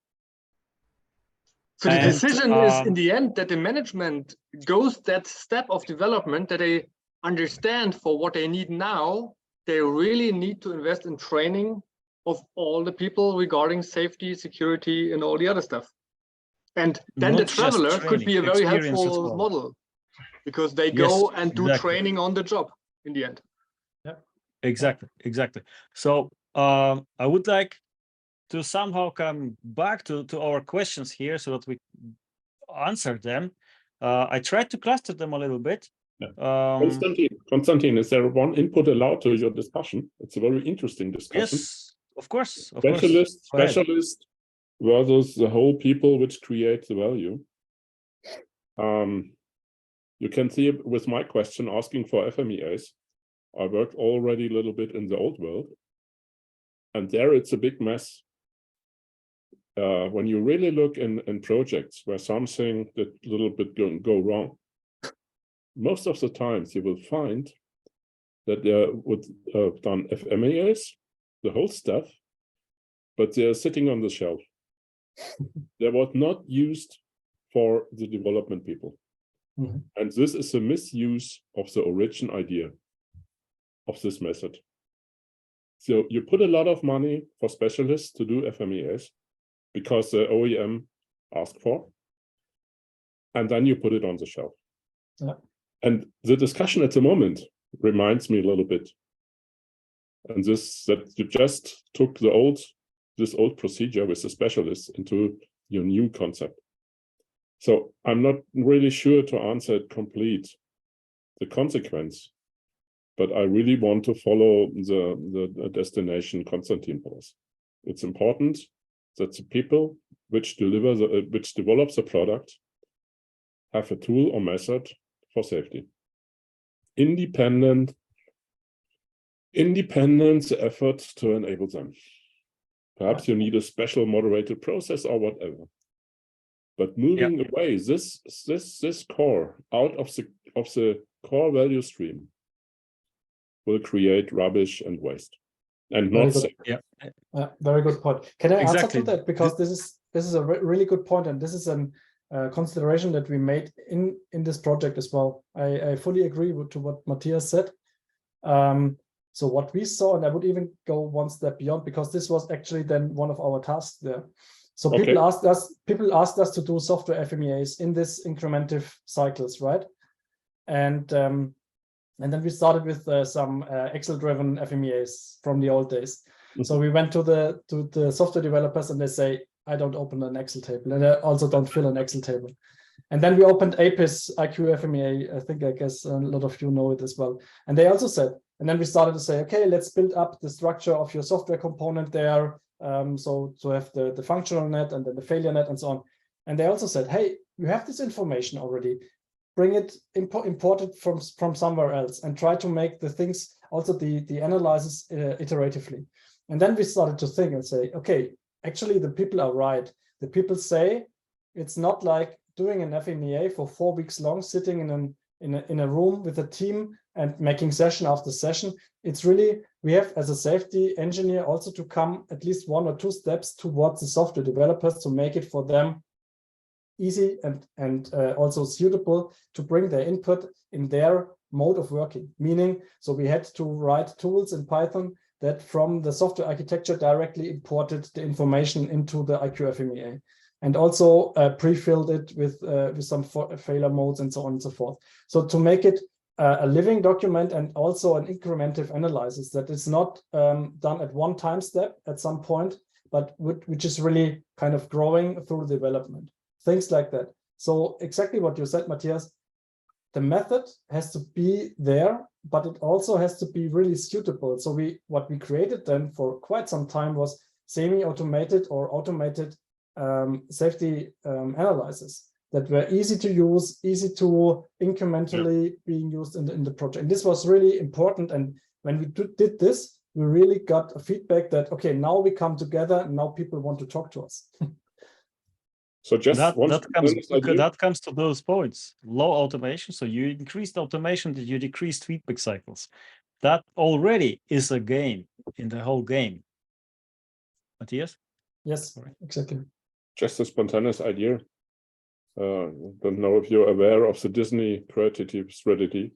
So the decision is in the end that the management goes that step of development, that they understand for what they need now, they really need to invest in training of all the people regarding safety, security, and all the other stuff. And then Not the traveler just training, could be a very experience helpful as well. model. because they Yes, go and do exactly. training on the job in the end. Exactly. So I would like to somehow come back to our questions here so that we answer them. I tried to cluster them a little bit. Konstantin, is there one input allowed to your discussion? It's a very interesting discussion. Yes, of course. Specialist versus the whole people which create the value. You can see with my question asking for FMEAs, I worked already a little bit in the old world, and there it's a big mess. When you really look in projects where something that a little bit go wrong, most of the times you will find that they would have done FMEAs, the whole stuff, but they are sitting on the shelf. They were not used for the development people. Mhm. And this is a misuse of the origin idea of this method. So you put a lot of money for specialists to do FMEAs because the OEM asked for, and then you put it on the shelf. Yeah. And the discussion at the moment reminds me a little bit. And that you just took this old procedure with the specialists into your new concept. So I'm not really sure to answer it complete, the consequence, but I really want to follow the destination Konstantin was. It's important that the people which develop the product have a tool or method for safety. Independent effort to enable them. Perhaps you need a special moderated process or whatever. But moving away this core out of the core value stream will create rubbish and waste, and not safe. Very good point. Can I answer Exactly. to that? Because this is a really good point, and this is a consideration that we made in this project as well. I fully agree to what Matthias said. So what we saw, and I would even go one step beyond, because this was actually then one of our tasks there. So people asked us to do software FMEAs in this incremental cycles, right? And then we started with some Excel-driven FMEAs from the old days. Mm-hmm. So we went to the software developers, and they say, I don't open an Excel table, and I also don't fill an Excel table. And then we opened APIS IQ FMEA. I guess a lot of you know it as well. And they also said, and then we started to say, okay, let's build up the structure of your software component there. So to have the functional net and then the failure net and so on. And they also said, hey, you have this information already. Bring it, import it from somewhere else, and try to make the things, also the analysis iteratively. And then we started to think and say, okay, actually the people are right. The people say it's not like doing an FMEA for 4 weeks long, sitting in a room with a team and making session after session. It's really, we have as a safety engineer also to come at least 1 or 2 steps towards the software developers to make it for them easy and also suitable to bring their input in their mode of working. Meaning, so we had to write tools in Python that from the software architecture directly imported the information into the IQ FMEA, and also pre-filled it with some failure modes and so on and so forth. So to make it a living document and also an incremental analysis that is not done at one time step at some point, but which is really kind of growing through development. Things like that. So exactly what you said, Matthias, the method has to be there, but it also has to be really suitable. So what we created then for quite some time was semi-automated or automated safety analysis that were easy to use, easy to incrementally being used in the project. And this was really important. And when we did this, we really got a feedback that, okay, now we come together and now people want to talk to us. So just that comes to those points. Low automation. So you increased automation, that you decreased feedback cycles. That already is a gain in the whole game. Matthias? Yes, exactly. Just a spontaneous idea. Don't know if you're aware of the Disney creative strategy.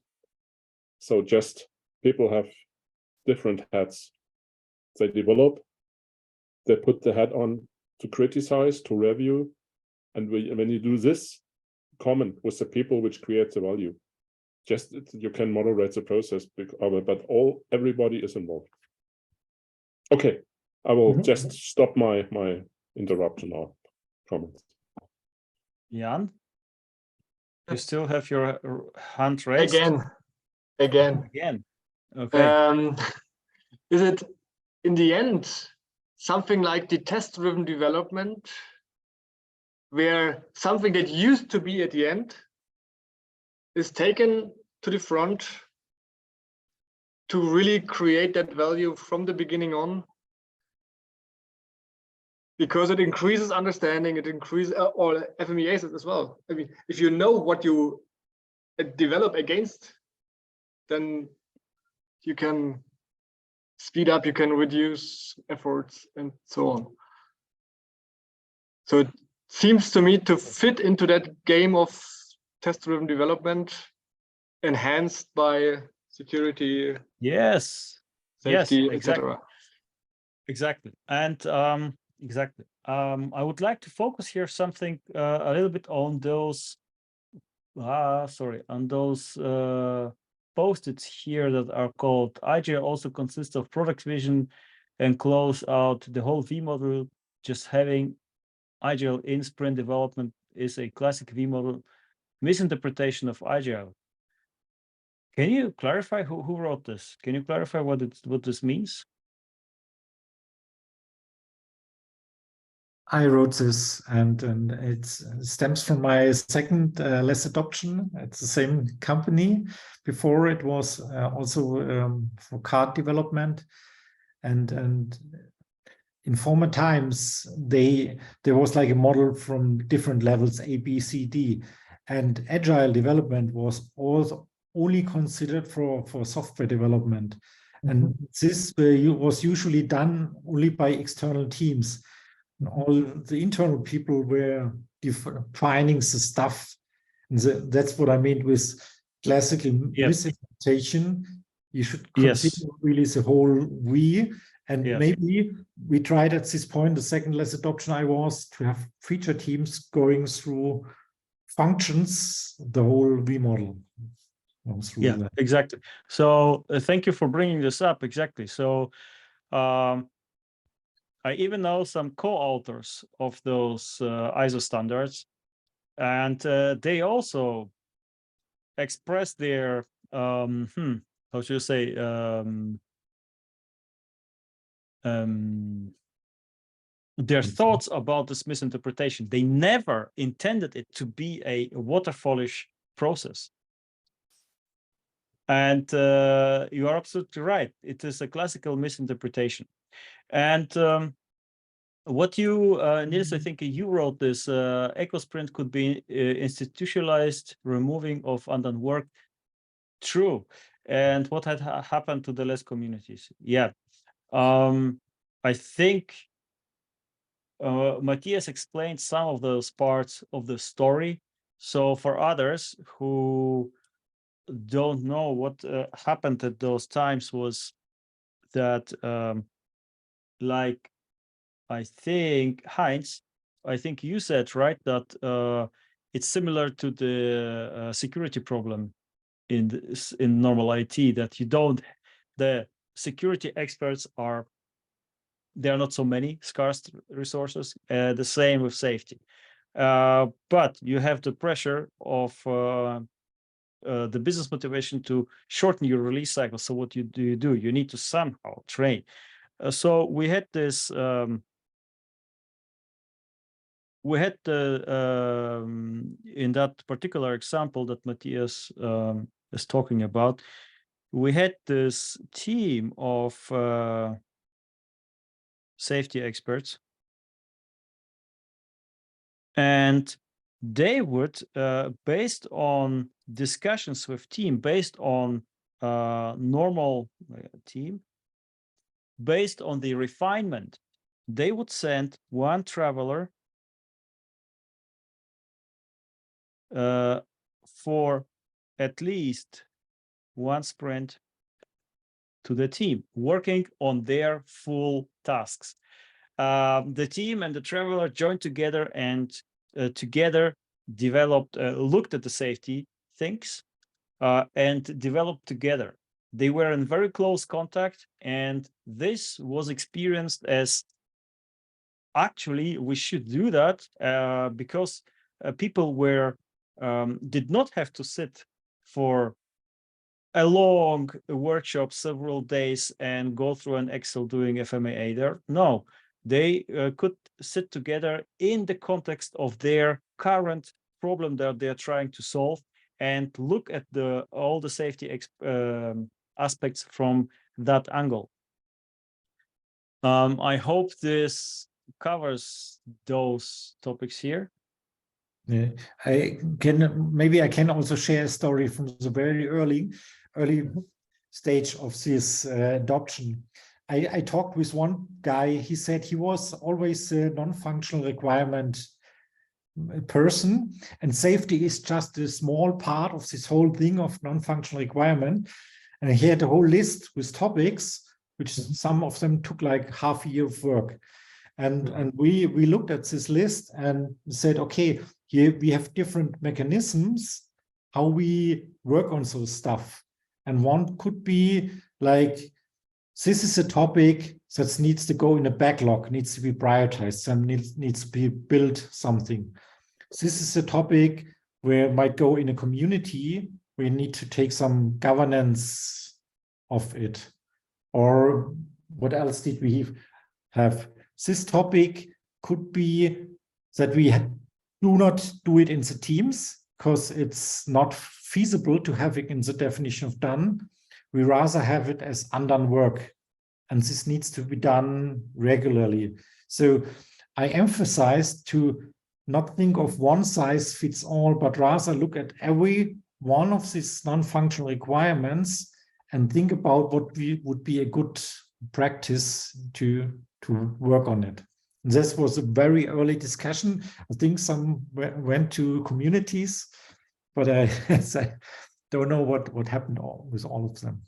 So just people have different hats. They develop, they put the hat on to criticize, to review. And when you do this, common with the people which create the value, just you can moderate the process, but everybody is involved. Okay, I will just stop my interruption or comments. Jan, you still have your hand raised? Again. Okay. Is it in the end something like the test-driven development, where something that used to be at the end is taken to the front to really create that value from the beginning on? Because it increases understanding, it increases, or FMEAs as well. I mean, if you know what you develop against, then you can speed up, you can reduce efforts, and so on. So it seems to me to fit into that game of test-driven development, enhanced by security, Yes. safety, yes, etc. Exactly. And exactly. I would like to focus here something a little bit on those on those post-its here that are called Agile also consists of product vision and close out the whole V model. Just having Agile in sprint development is a classic V model misinterpretation of Agile. Can you clarify who wrote this? Can you clarify what this means? I wrote this, and it stems from my second less adoption. It's the same company. Before it was also for card development, and in former times there was like a model from different levels A, B, C, D, and agile development was also only considered for software development, and this was usually done only by external teams. And all the internal people were defining the stuff. And that's what I mean with classical misinterpretation. You should consider really the whole we. And maybe we tried at this point, the second less adoption I was, to have feature teams going through functions, the whole V model. Exactly. So thank you for bringing this up. Exactly. So I even know some co-authors of those ISO standards, and they also express their how should you say their thoughts about this misinterpretation. They never intended it to be a waterfallish process. And you are absolutely right. It is a classical misinterpretation. And what you, Nils, I think you wrote this, EcoSprint could be institutionalized removing of undone work. True. And what had happened to the less communities? Yeah. I think Matthias explained some of those parts of the story. So for others who don't know what happened at those times, was that like I think Heinz, I think you said, right, that it's similar to the security problem in normal IT, that you don't, the security experts are, there are not so many, scarce resources. The same with safety, but you have the pressure of the business motivation to shorten your release cycle. So what do you do? You need to somehow train. So we had this. We had the in that particular example that Matthias is talking about, we had this team of safety experts, and they would, based on discussions with team, based on normal team, based on the refinement, they would send one traveler for at least one sprint to the team, working on their full tasks. The team and the traveler joined together and together developed, looked at the safety things, and developed together. They were in very close contact, and this was experienced as actually we should do that because people did not have to sit for a long workshop, several days, and go through an Excel doing FMEA there. No, they could sit together in the context of their current problem that they're trying to solve and look at all the safety aspects from that angle. I hope this covers those topics here. Yeah, maybe I can also share a story from the very early stage of this adoption. I talked with one guy. He said he was always a non-functional requirement person, and safety is just a small part of this whole thing of non-functional requirement. And he had a whole list with topics, which some of them took like half a year of work. And we looked at this list and said, okay, here we have different mechanisms how we work on those stuff. And one could be like, this is a topic that needs to go in a backlog, needs to be prioritized, and needs to be built something. This is a topic where it might go in a community, we need to take some governance of it. Or what else did we have? This topic could be that we do not do it in the teams because it's not feasible to have it in the definition of done. We rather have it as undone work, and this needs to be done regularly. So I emphasized to not think of one size fits all, but rather look at every one of these non-functional requirements and think about what would be a good practice to work on it. And this was a very early discussion. I think some went to communities, but I don't know what happened with all of them.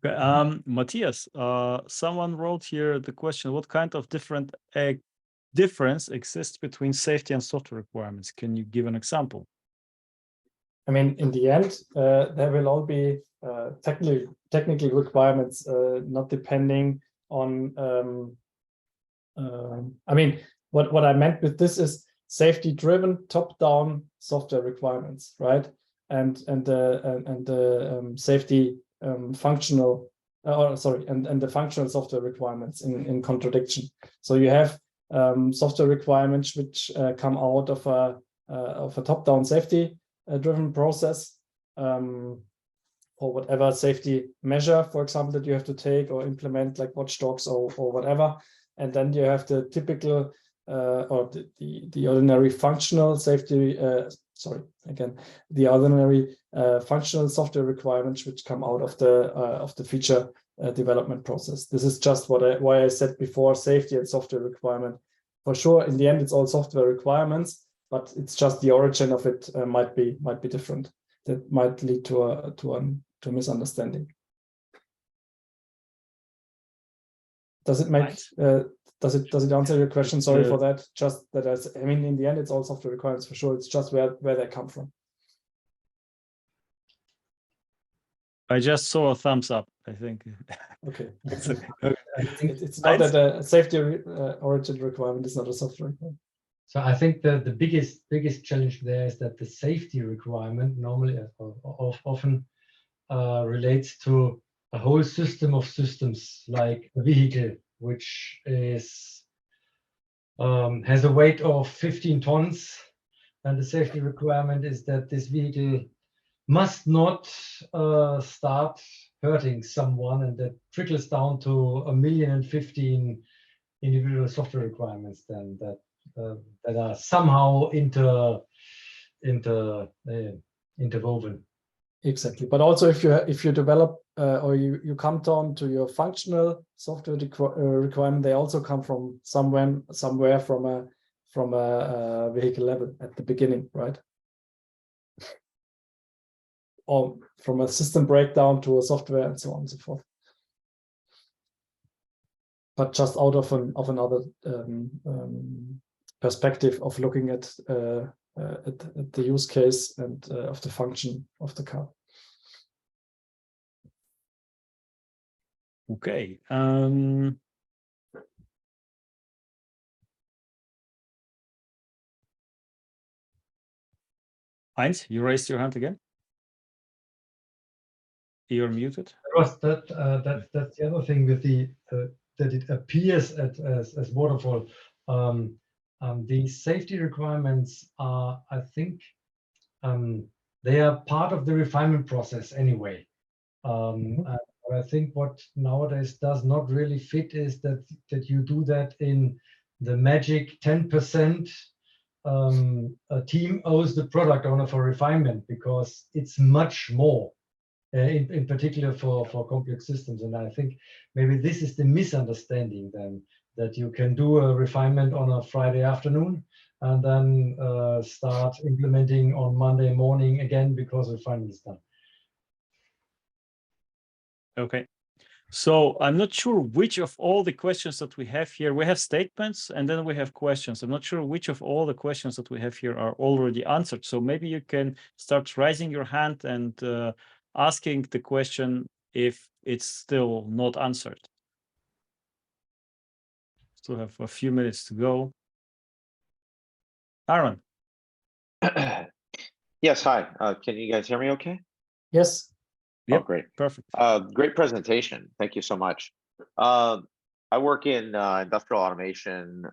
Okay, Matthias, someone wrote here the question: what kind of difference exists between safety and software requirements? Can you give an example? I mean, in the end, there will all be technical requirements, not depending on. I mean, what I meant with this is safety-driven, top-down software requirements, right? And the safety functional, and the functional software requirements in contradiction. So you have software requirements which come out of a top-down safety driven process or whatever safety measure, for example, that you have to take or implement, like watchdogs or whatever. And then you have the typical or the ordinary functional safety, the ordinary functional software requirements which come out of the feature development process. This is just why I said before, safety and software requirement. For sure, in the end, it's all software requirements, but it's just the origin of it might be different. That might lead to a misunderstanding. Does it make does it answer your question? Sorry for that. Just that I mean, in the end, it's all software requirements for sure. It's just where they come from. I just saw a thumbs up, I think. Okay. It's It's not that a safety origin requirement is not a software requirement. So I think the biggest challenge there is that the safety requirement normally often relates to a whole system of systems, like a vehicle, which is has a weight of 15 tons, and the safety requirement is that this vehicle must not start hurting someone, and that trickles down to 1,015,000 individual software requirements then that are somehow interwoven. Exactly, but also if you develop or you come down to your functional software requirement, they also come from somewhere from a vehicle level at the beginning, right? Or from a system breakdown to a software and so on and so forth. But just out of another perspective of looking at at the use case and of the function of the car. Okay. Heinz, you raised your hand again. You're muted. That's the other thing with the that it appears as waterfall. The safety requirements are, I think, they are part of the refinement process anyway. I think what nowadays does not really fit is that you do that in the magic 10%. A team owes the product owner for refinement, because it's much more. In particular for complex systems. And I think maybe this is the misunderstanding then, that you can do a refinement on a Friday afternoon and then start implementing on Monday morning again because refinement is done. Okay. So I'm not sure which of all the questions that we have here, we have statements and then we have questions. I'm not sure which of all the questions that we have here are already answered. So maybe you can start raising your hand and asking the question if it's still not answered. Still have a few minutes to go. Aaron. Yes, hi. Can you guys hear me okay? Yes. Yep, oh, great. Perfect. Great presentation. Thank you so much. I work in industrial automation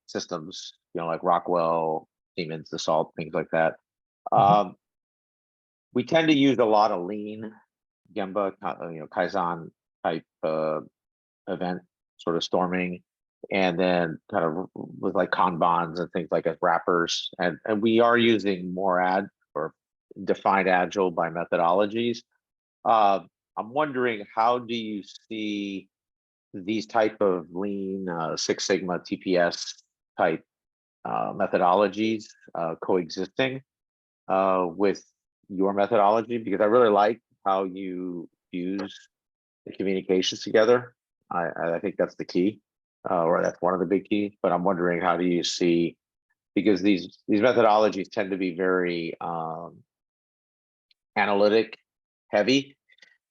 systems, like Rockwell, Siemens, Dassault, things like that. We tend to use a lot of lean, Gemba, Kaizen type event sort of storming, and then kind of with like Kanbans and things like as wrappers. And we are using more defined agile by methodologies. I'm wondering, how do you see these type of lean Six Sigma TPS type methodologies coexisting with your methodology? Because I really like how you fuse the communications together. I think that's the key, or that's one of the big keys. But I'm wondering, how do you see, because these methodologies tend to be very analytic heavy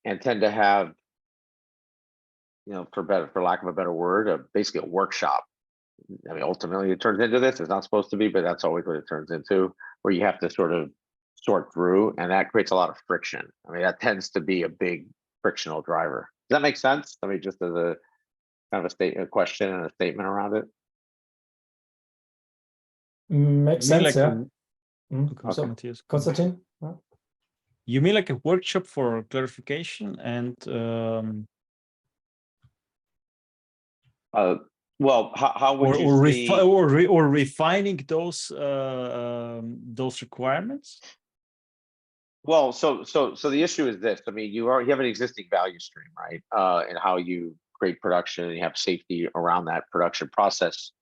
and tend to have, for lack of a better word, basically a workshop. I mean, ultimately it turns into this. It's not supposed to be, but that's always what it turns into, where you have to sort of sort through, and that creates a lot of friction. I mean, that tends to be a big frictional driver. Does that make sense? I mean, just as a kind of a question and a statement around it. Makes sense, like yeah. Okay. So, Matthias. Konstantin? You mean like a workshop for clarification and well, how would you see, or refining those requirements? Well, so the issue is this. I mean, you have an existing value stream, right? And how you create production, and you have safety around that production process,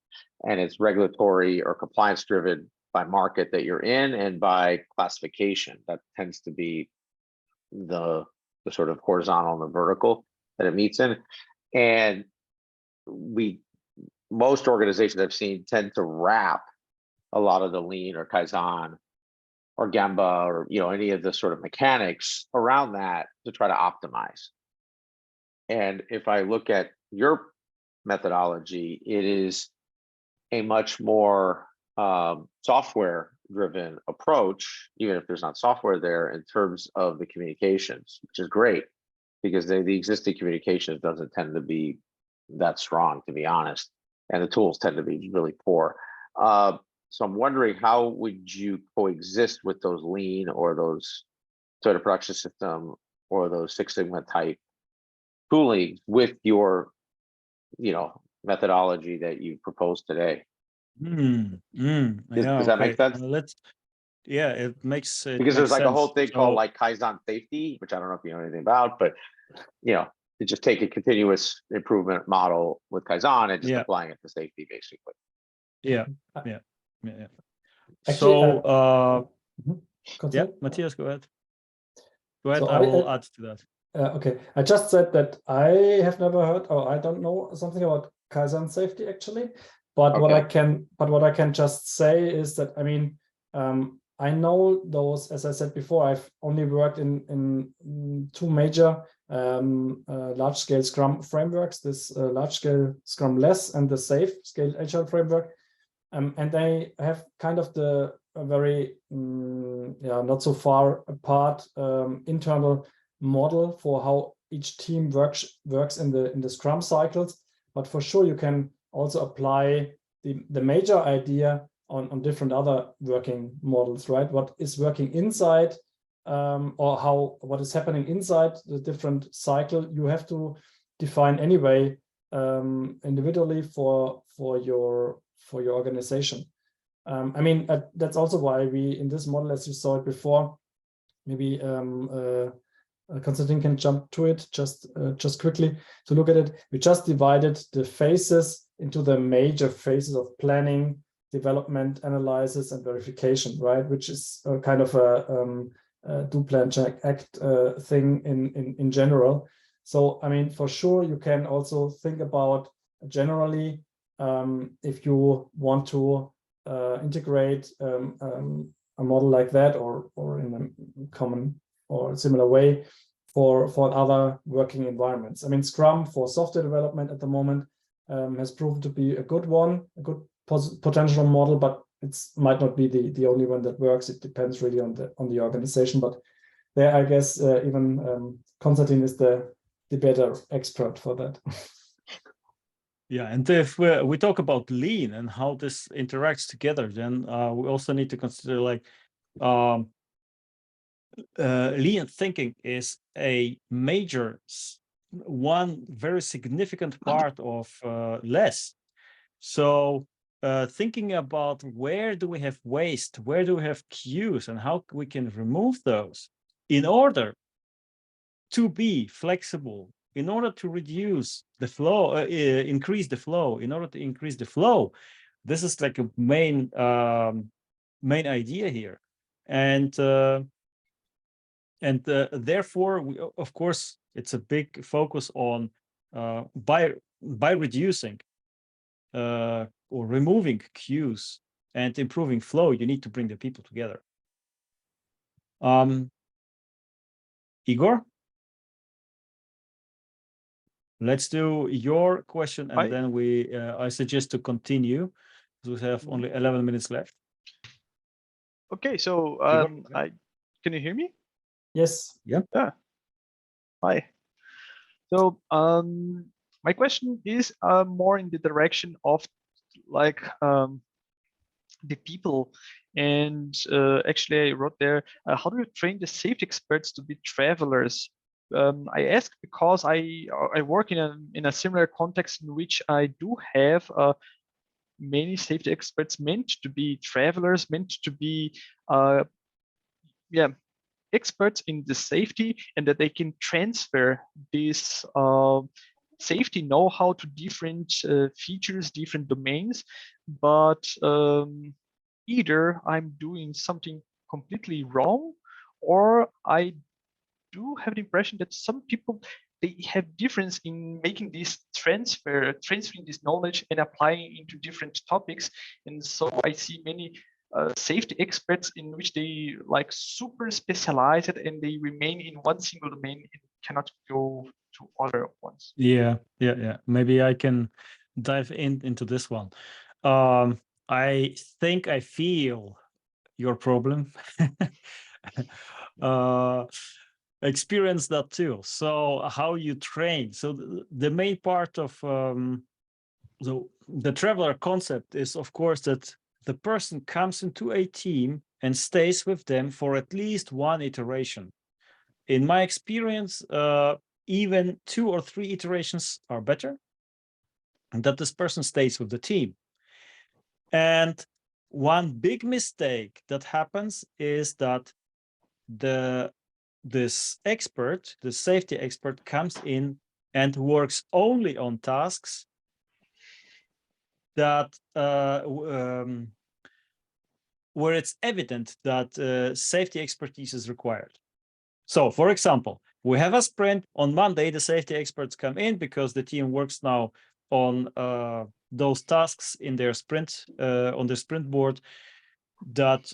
and it's regulatory or compliance driven by market that you're in and by classification. That tends to be the sort of horizontal and the vertical that it meets in. And most organizations I've seen tend to wrap a lot of the lean or Kaizen or Gemba or any of the sort of mechanics around that to try to optimize. And if I look at your methodology, it is a much more software driven approach, even if there's not software there, in terms of the communications, which is great, because the existing communications doesn't tend to be that strong, to be honest, and the tools tend to be really poor. So I'm wondering, how would you coexist with those lean or those sort of production system or those Six Sigma type tooling with your, methodology that you proposed today? Does that make sense? Yeah, it makes it because there's like sense. a whole thing called like Kaizen safety, which I don't know if you know anything about, but to just take a continuous improvement model with Kaizen and just applying it to safety, basically. Yeah. Actually, So Matthias, go ahead. So I will add to that. Okay, I just said that I have never heard, or I don't know something about Kaizen safety actually, but what I can just say is that, I mean, I know those, as I said before, I've only worked in two major large-scale Scrum frameworks, this large-scale Scrum Less and the Safe Scale Agile framework. And they have kind of a very, not so far apart internal model for how each team works in the Scrum cycles. But for sure, you can also apply the major idea on different other working models, right? What is working inside or what is happening inside the different cycle, you have to define anyway individually for your organization. I mean, that's also why we, in this model, as you saw it before, maybe Konstantin can jump to it just quickly to look at it. We just divided the phases into the major phases of planning, development, analysis, and verification, right? Which is kind of a do, plan, check, act thing in general. So, I mean, for sure, you can also think about generally if you want to integrate a model like that or in a common or similar way for other working environments. I mean, Scrum for software development at the moment has proven to be a good one, a good potential model, but it might not be the only one that works. It depends really on the organization. But there, I guess even Konstantin is the better expert for that. Yeah, and if we talk about lean and how this interacts together, then we also need to consider like lean thinking is a major one very significant part of less. So thinking about where do we have waste, where do we have queues, and how we can remove those in order to be flexible, in order to reduce the flow, increase the flow, in order to increase the flow. This is like a main idea here. And therefore, of course, it's a big focus on by reducing or removing queues and improving flow, you need to bring the people together. Igor? Let's do your question, and then I suggest to continue. We have only 11 minutes left. Okay, so can you hear me? Yes. Yeah. Hi. So my question is more in the direction of like the people, and actually I wrote there, how do you train the safety experts to be travelers? I ask because I work in a similar context in which I do have many safety experts meant to be travelers, meant to be experts in the safety, and that they can transfer this safety know-how to different features, different domains. But either I'm doing something completely wrong, or I do have the impression that some people, they have difference in making this transferring this knowledge and applying into different topics. And so I see many safety experts in which they like super specialize it and they remain in one single domain and cannot go to other ones. Yeah. Maybe I can dive into this one. I think I feel your problem. Experience that too. So how you train. So the main part of the traveler concept is, of course, that the person comes into a team and stays with them for at least one iteration. In my experience, even 2 or 3 iterations are better, and that this person stays with the team. And one big mistake that happens is that this expert, the safety expert, comes in and works only on tasks that where it's evident that safety expertise is required. So, for example, we have a sprint on Monday. The safety experts come in because the team works now on those tasks in their sprint on the sprint board that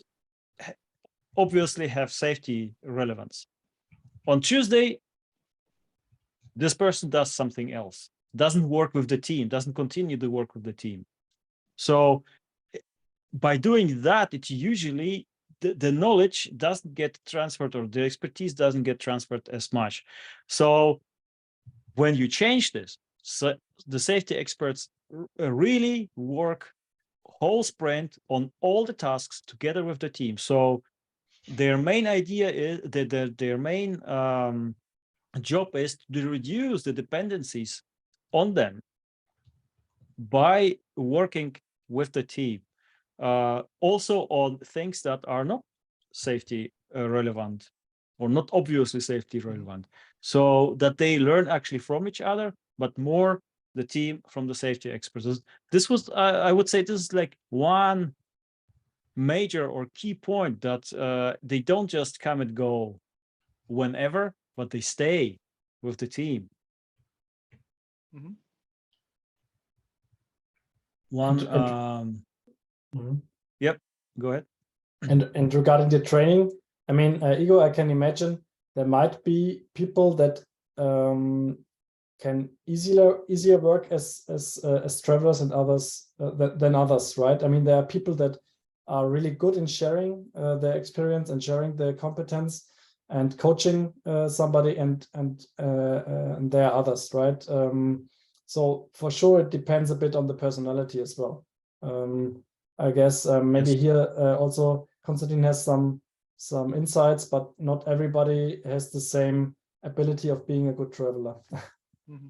obviously have safety relevance. On Tuesday, this person does something else, doesn't work with the team, doesn't continue to work with the team. So by doing that, it's usually the knowledge doesn't get transferred, or the expertise doesn't get transferred as much. So when you change this, so the safety experts really work whole sprint on all the tasks together with the team. So their main idea is that their main job is to reduce the dependencies on them by working with the team. Also on things that are not safety relevant or not obviously safety relevant, so that they learn actually from each other, but more the team from the safety experts. This was, I would say, this is like one major or key point, that they don't just come and go whenever, but they stay with the team. Mm-hmm. One, yep, go ahead. And regarding the training, I mean, Igor, I can imagine there might be people that can easier work as travelers and others than others, right? I mean, there are people that are really good in sharing their experience and sharing their competence and coaching somebody, and there are others, right? So for sure, it depends a bit on the personality as well. I guess maybe Yes. here also Konstantin has some insights, but not everybody has the same ability of being a good traveler. Mm-hmm.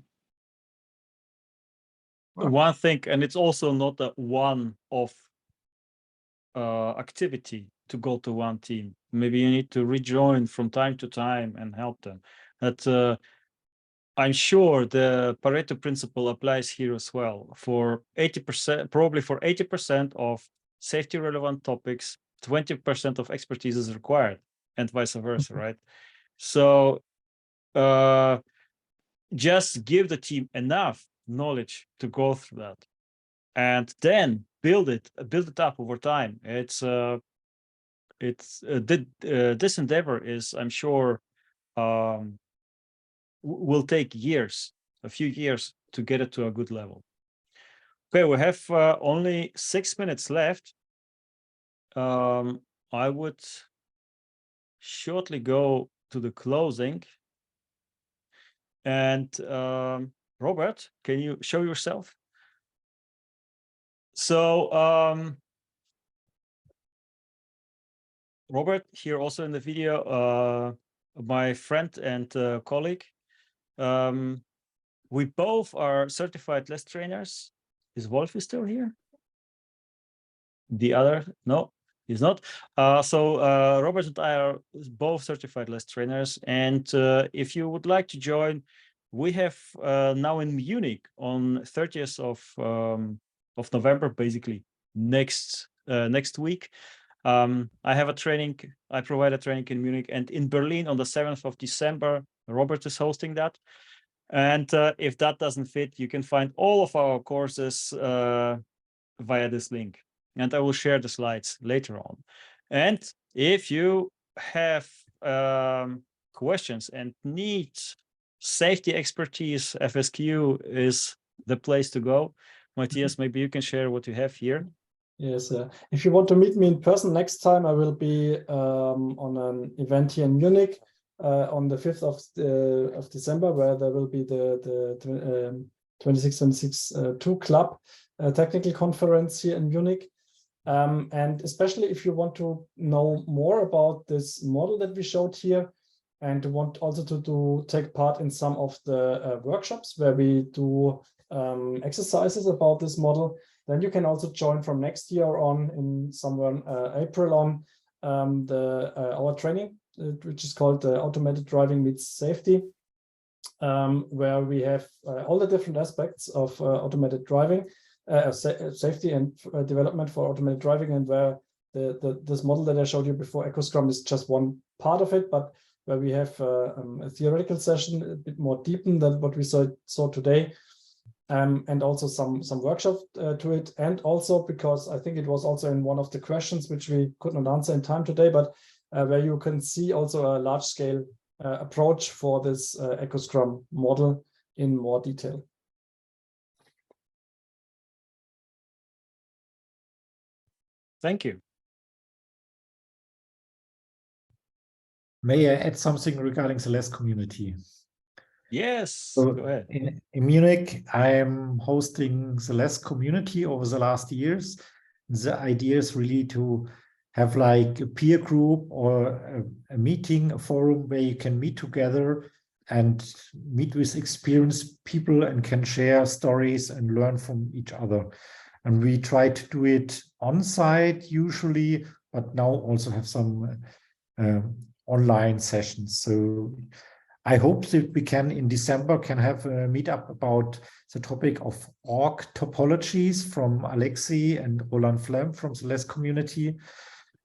One thing, and it's also not a one-off activity to go to one team. Maybe you need to rejoin from time to time and help them. That I'm sure the Pareto principle applies here as well. For 80%, probably for 80% of safety relevant topics, 20% of expertise is required, and vice versa, right? So just give the team enough knowledge to go through that, and then build it up over time. This endeavor is, I'm sure, will take years, a few years, to get it to a good level. Okay, we have only 6 minutes left. I would shortly go to the closing. And Robert, can you show yourself? So Robert, here also in the video, my friend and colleague. We both are certified LESS trainers. Is Wolf still here? The other? No, he's not. So Robert and I are both certified LESS trainers. And if you would like to join, we have now in Munich on 30th of November, basically next week. I have a training. I provide a training in Munich, and in Berlin on the 7th of December, Robert is hosting that. And if that doesn't fit, you can find all of our courses via this link. And I will share the slides later on. And if you have questions and need safety expertise, FSQ is the place to go. Matthias, maybe you can share what you have here. Yes, if you want to meet me in person next time, I will be on an event here in Munich on the 5th of December, where there will be the 2626 Club technical conference here in Munich. And especially if you want to know more about this model that we showed here, and want also to take part in some of the workshops where we do exercises about this model, then you can also join from next year on, in somewhere April on, our training, which is called Automated Driving Meets Safety, where we have all the different aspects of automated driving, safety and development for automated driving, and where this model that I showed you before, EcoScrum, is just one part of it, but where we have a theoretical session a bit more deepened than what we saw today, and also some workshop to it. And also, because I think it was also in one of the questions which we could not answer in time today, but where you can see also a large-scale approach for this EcoScrum model in more detail. Thank you. May I add something regarding the LESS community? Yes, So go ahead. in Munich, I am hosting the LESS community over the last years. The idea is really to have like a peer group or a meeting, a forum where you can meet together and meet with experienced people and can share stories and learn from each other. And we try to do it on site usually, but now also have some online sessions. So I hope that we can in December can have a meetup about the topic of org topologies from Alexei and Roland Flem from the LESS community.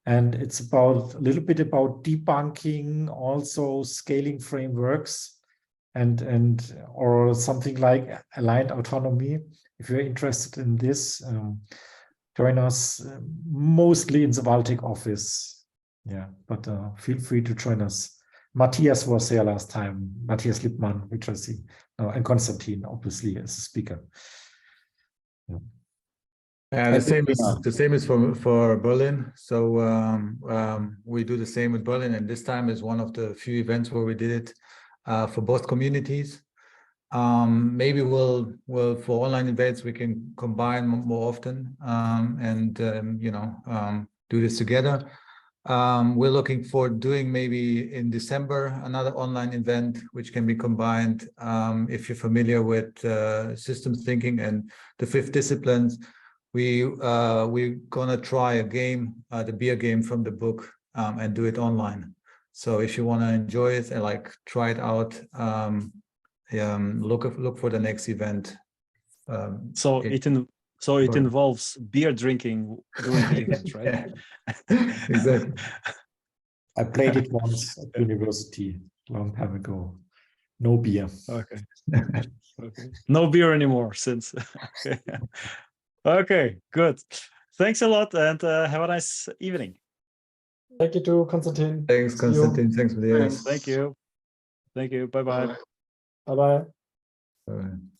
And it's about a little bit about debunking, also scaling frameworks and or something like aligned autonomy. If you're interested in this, join us mostly in the Baltic office. Yeah, but feel free to join us. Matthias was there last time, Matthias Lippmann, which I see now, and Konstantin, obviously, as a speaker. Yeah. The same is for Berlin. So we do the same with Berlin, and this time is one of the few events where we did it for both communities. Maybe we'll for online events we can combine more often and do this together. We're looking for doing maybe in December another online event which can be combined. If you're familiar with systems thinking and the 5 disciplines, we're gonna try a game, the beer game from the book, and do it online. So if you want to enjoy it and like try it out, look for the next event. So it involves beer drinking during the event, right? Exactly. I played it once at university a long time ago. No beer. Okay. Okay. No beer anymore since. Okay. Okay, good. Thanks a lot and have a nice evening. Thank you too, Konstantin. Thanks, Konstantin. Thanks, Matthias. Thank you. Thank you. Bye-bye. Bye-bye. Bye.